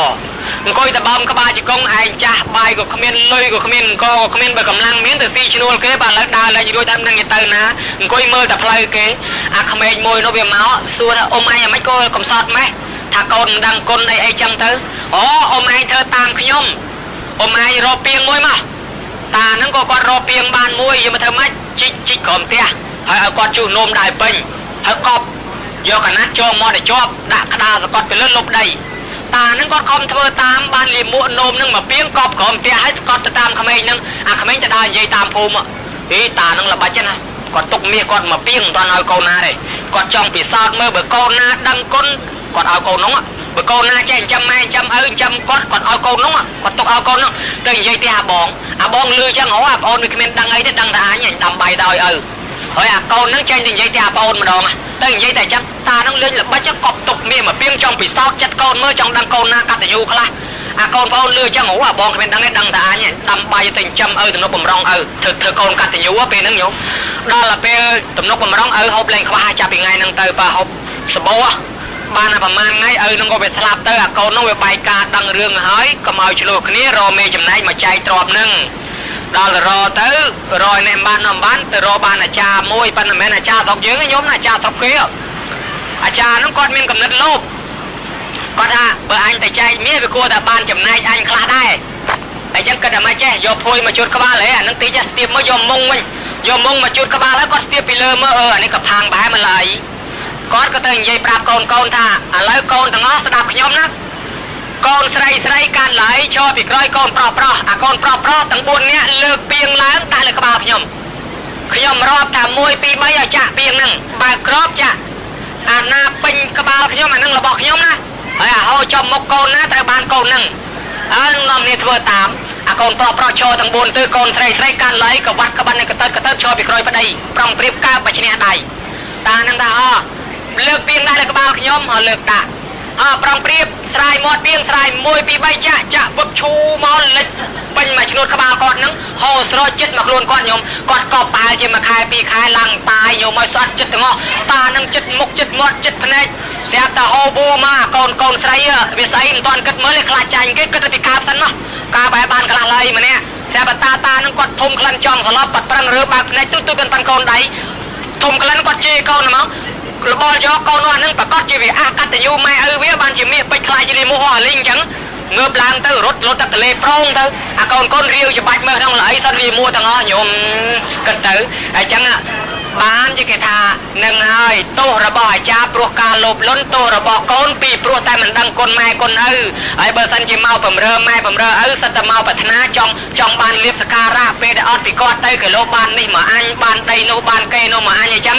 អង្គុយតែបំក្បាលជង្គង់ឯងចាស់បាយក៏គ្មានលុយក៏គ្មានអង្គក៏គ្មានបើកម្លាំងមានទៅទីឈ្នួលគេបើឥឡូវដើរលេងរួចតែមិនដឹងទៅណាអង្គុយមើលតែផ្លូវគេអាក្មេងមួយនោះវាមកសួរថាអ៊ំឯងអាម៉េចក៏កំសត់ម៉េះថាកូនមិនដឹងគុណអីចឹងទៅអូអ៊ំឯងធ្វើតាមខ្ញុំអ៊ំឯងរកពីងមួយមកតាហ្នឹងក៏គាត់រកពីងបានមួយយកមកធ្វើម៉េចជីកក្រុមផ្ទះហើយឲ្យគាត់ជួសនោមដែរពេញហើយកប់យកកណាត់ចងមកឲ្យជាប់ដាក់ក្តារសកត់ទៅលើលុបដីតាហ្នឹងគាត់ខំធ្វើតាមបានលាមួកនោមហ្នឹងមកពីងកប់ក្រុមផ្ទះហើយស្កត់ទៅតាមក្មេងហ្នឹងអាក្មេងទៅដើរនិយាយតាមភូមិតាហ្នឹងល្បិចណាគាត់ទុកមាសគាត់មកពីងមិនទាន់ឲ្យកូនណាទេគាត់ចង់ពិសោធន៍មើលបើកូនណាដឹងគុណគាត់ឲ្យកូននោះបើកូនណាចេះចាំម៉ែចាំឪចាំគាត់ឲ្យកូននោះគាត់ទុកឲ្យកូននោះទៅនិយាយទៅអាបងលឺចឹងហ៎អាប្អូនវាគ្មានដឹងអីទេដឹងតែអញដាំបាយទៅឲ្យឪហើយអាកូនហ្នឹងចេះទៅនិយាយទៅអាប្អូនម្ដងទៅនិយាយតែចឹងតាហ្នឹងលេងល្បិចកប់ទុកមាសមកពីងចង់ពិសោធន៍ចិត្តកូនមើលចង់ដឹងកូនណាកតញ្ញូខ្លះអាកូនប្អូនលឺចឹងហ៎អាបងគ្មានដឹងទេដឹងតែអញដាំបាយទៅចិញ្ចឹមឪទំនុកបំរុងឪធ្វើកូនកតញ្ញូពេលហ្នឹងញោមដល់ពេលទំនុកបំរុងឪហូបលេងខ្វះចាប់ពីថ្ងៃហ្នឹងទៅបើហូបសបោបានតែប្រហែលថ្ងៃឪនឹងក៏វាស្លាប់ទៅអាកូននោះវាបាយការដឹងរឿងហើយកុំឲ្យឆ្លោះគ្នារមេចំណែកមកចែកទ្រព្យហ្នឹងដល់រទៅរយនេះបានទៅរបានអាចារ្យមួយប៉ុន្តែមិនមែនអាចារ្យស្រុកយើងទេញោមណាអាចារ្យស្រុកគេអាចារ្យហ្នឹងគាត់មានកំណត់លោភគាត់ថាបើអញទៅចែកមាសវាគួរតែបានចំណែកអញខ្លះដែរអញ្ចឹងគាត់តែមកចេះយកភួយមកជូតក្បាលហ៎អាហ្នឹងតិចស្ទាបមកយកមុងវិញយកមុងមកជូតក្បាលហើយគាត់ស្ទាបពីលើមើលអានេះក៏ផាងបែរមកឡើយ គាត់ក៏ទៅនិយាយប្រាប់កូនកូនថាឥឡូវកូនទាំងអស់ស្ដាប់ខ្ញុំណាកូនស្រីស្រីកាន់ឡើយឈរពីក្រោយកូនប្រុសប្រុសអាកូនប្រុសប្រុសទាំង4នាក់លើកពាងឡើងដាក់លើក្បាលខ្ញុំរាប់ថា1 2 3ឲ្យចាក់ពាងហ្នឹងបើក្របចាក់អាណាពេញក្បាលខ្ញុំអាហ្នឹងរបស់ខ្ញុំណាហើយអាហោចំមុខកូនណាត្រូវបានកូនហ្នឹងហើយនាំគ្នាធ្វើតាមអាកូនប្រុសប្រុសឈរទាំង4ទៅកូនស្រីស្រីកាន់ឡើយក៏បាត់ក្បិនកតើឈរពីក្រោយប្តីប្រំព្រៀបកើបឈ្នះដៃតាហ្នឹងថាលើកពាងដាក់លើក្បាលខ្ញុំហើយលើកដាក់ប្រំព្រៀបស្រាយមាត់ពាងស្រាយ1 2 3ចាក់វឹកឈូមកលិចពេញមួយឈ្នួតក្បាលគាត់ហ្នឹងហូរស្រោចចិត្តមកខ្លួនគាត់ខ្ញុំគាត់កប់ប្រហែលជាមួយខែ2ខែឡើងតាយខ្ញុំឲ្យស្អត់ចិត្តទាំងអស់តាហ្នឹងចិត្តមុខចិត្តមាត់ចិត្តភ្នែកស្រាប់តែហូរបួមកកូនស្រីវាស្អីមិនទាន់គិតមើលខ្លាចចាញ់គេគិតទៅពីកើតសិនមកការបែបបានខ្លះឡើយម្នាក់ស្រាប់តែតាហ្នឹងគាត់ធំក្លិនចំសឡប់បាត់ប្រឹងរើបើកភ្នែកទូប៉ុនកូនដៃធំក្លិនគាត់ជេរកូនហ្មងរបល់យកកូននោះហ្នឹងប្រកាសជាវាអាកតញ្ញូម៉ែឪវាបានជាមាសពេជ្រខ្លាចជាលីមោះអស់លីងអញ្ចឹងងើបឡើងទៅរត់ទឹកទលេប្រងទៅអាកូនរាវច្បាច់មើលក្នុងល្អីសិនវាមួទាំងអស់ញោមគិតទៅអញ្ចឹងបានជាគេថានឹងហើយទោសរបស់អាចារ្យព្រោះការលោភលន់ទោសរបស់កូនពីព្រោះតែមិនដឹងគុណម៉ែគុណឪហើយបើសិនជាមកបំរើម៉ែបំរើឪសិតតែមកប្រាថ្នាចង់បានលៀបសការៈពេលដែលអត់ពីគាត់ទៅគេលោបាននេះមកអញបានដីនោះបានគេនោះមកអញអញ្ចឹ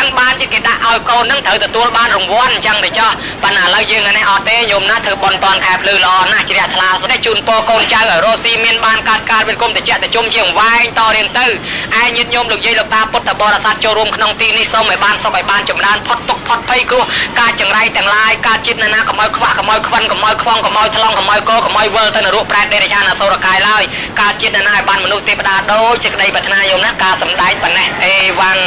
ងបានជាគេដាក់ឲ្យកូននឹងត្រូវទទួលបានរង្វាន់អញ្ចឹងទៅចោះប៉ុន្តែឥឡូវយើងនេះអត់ទេញោមណាធ្វើបន់តនខែភ្លឺល្អណាស់ជ្រះថ្លាសុទ្ធតែជូនពរកូនចៅឲ្យរស់ស៊ីមានបានការមានគុំតិចតិចុំជាងវែងតរៀងទៅឯញាតិញោមលោកយាយលោកតាពុទ្ធបរិស័ទចូលរួមក្នុងទីនេះសូមឲ្យបានសុខឲ្យបានចម្រើនផុតទុក្ខផុតភ័យគ្រោះការចង្រៃទាំងឡាយការជាតិណាកុំឲ្យខ្វះកុំឲ្យខ្វិនកុំឲ្យខ្វងកុំឲ្យថ្លង់កុំឲ្យកកុំឲ្យវិលទៅនរកប្រែតដេរឆានអសូរកាយឡើយការជាតិណាឲ្យបានមនុស្សទេវតាដូចសេចក្តីប្រាថ្នាយមណាការសម្ដែងប៉ុណ្ណេះអេវ៉ាន់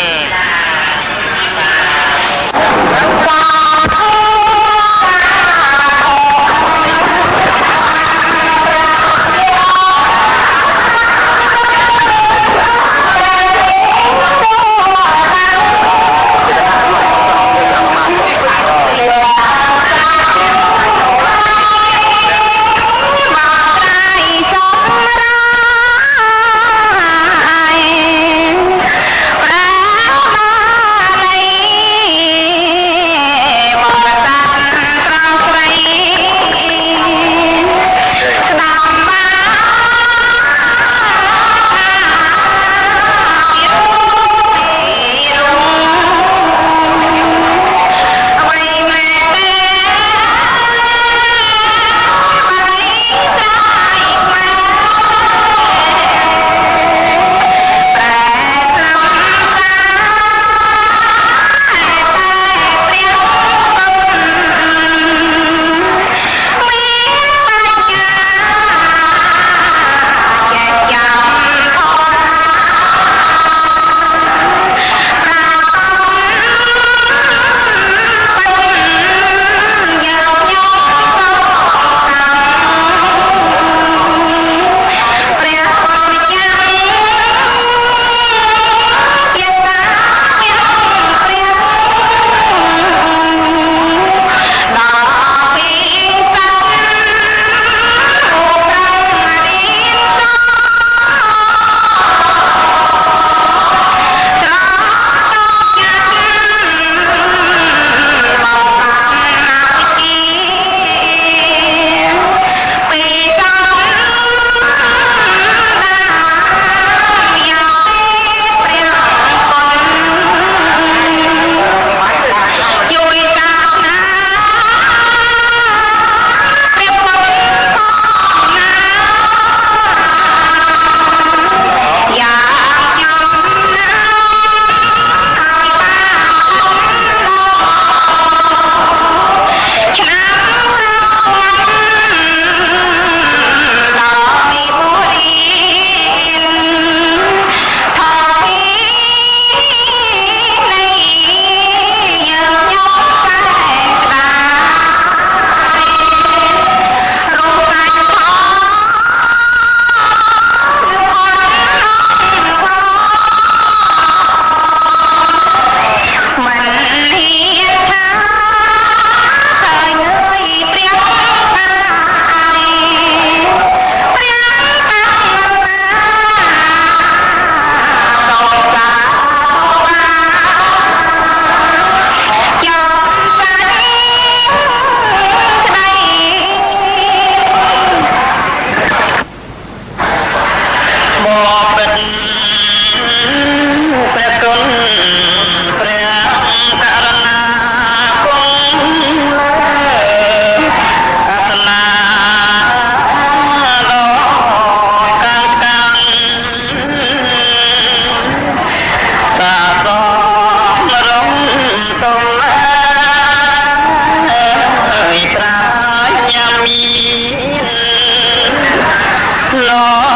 ណ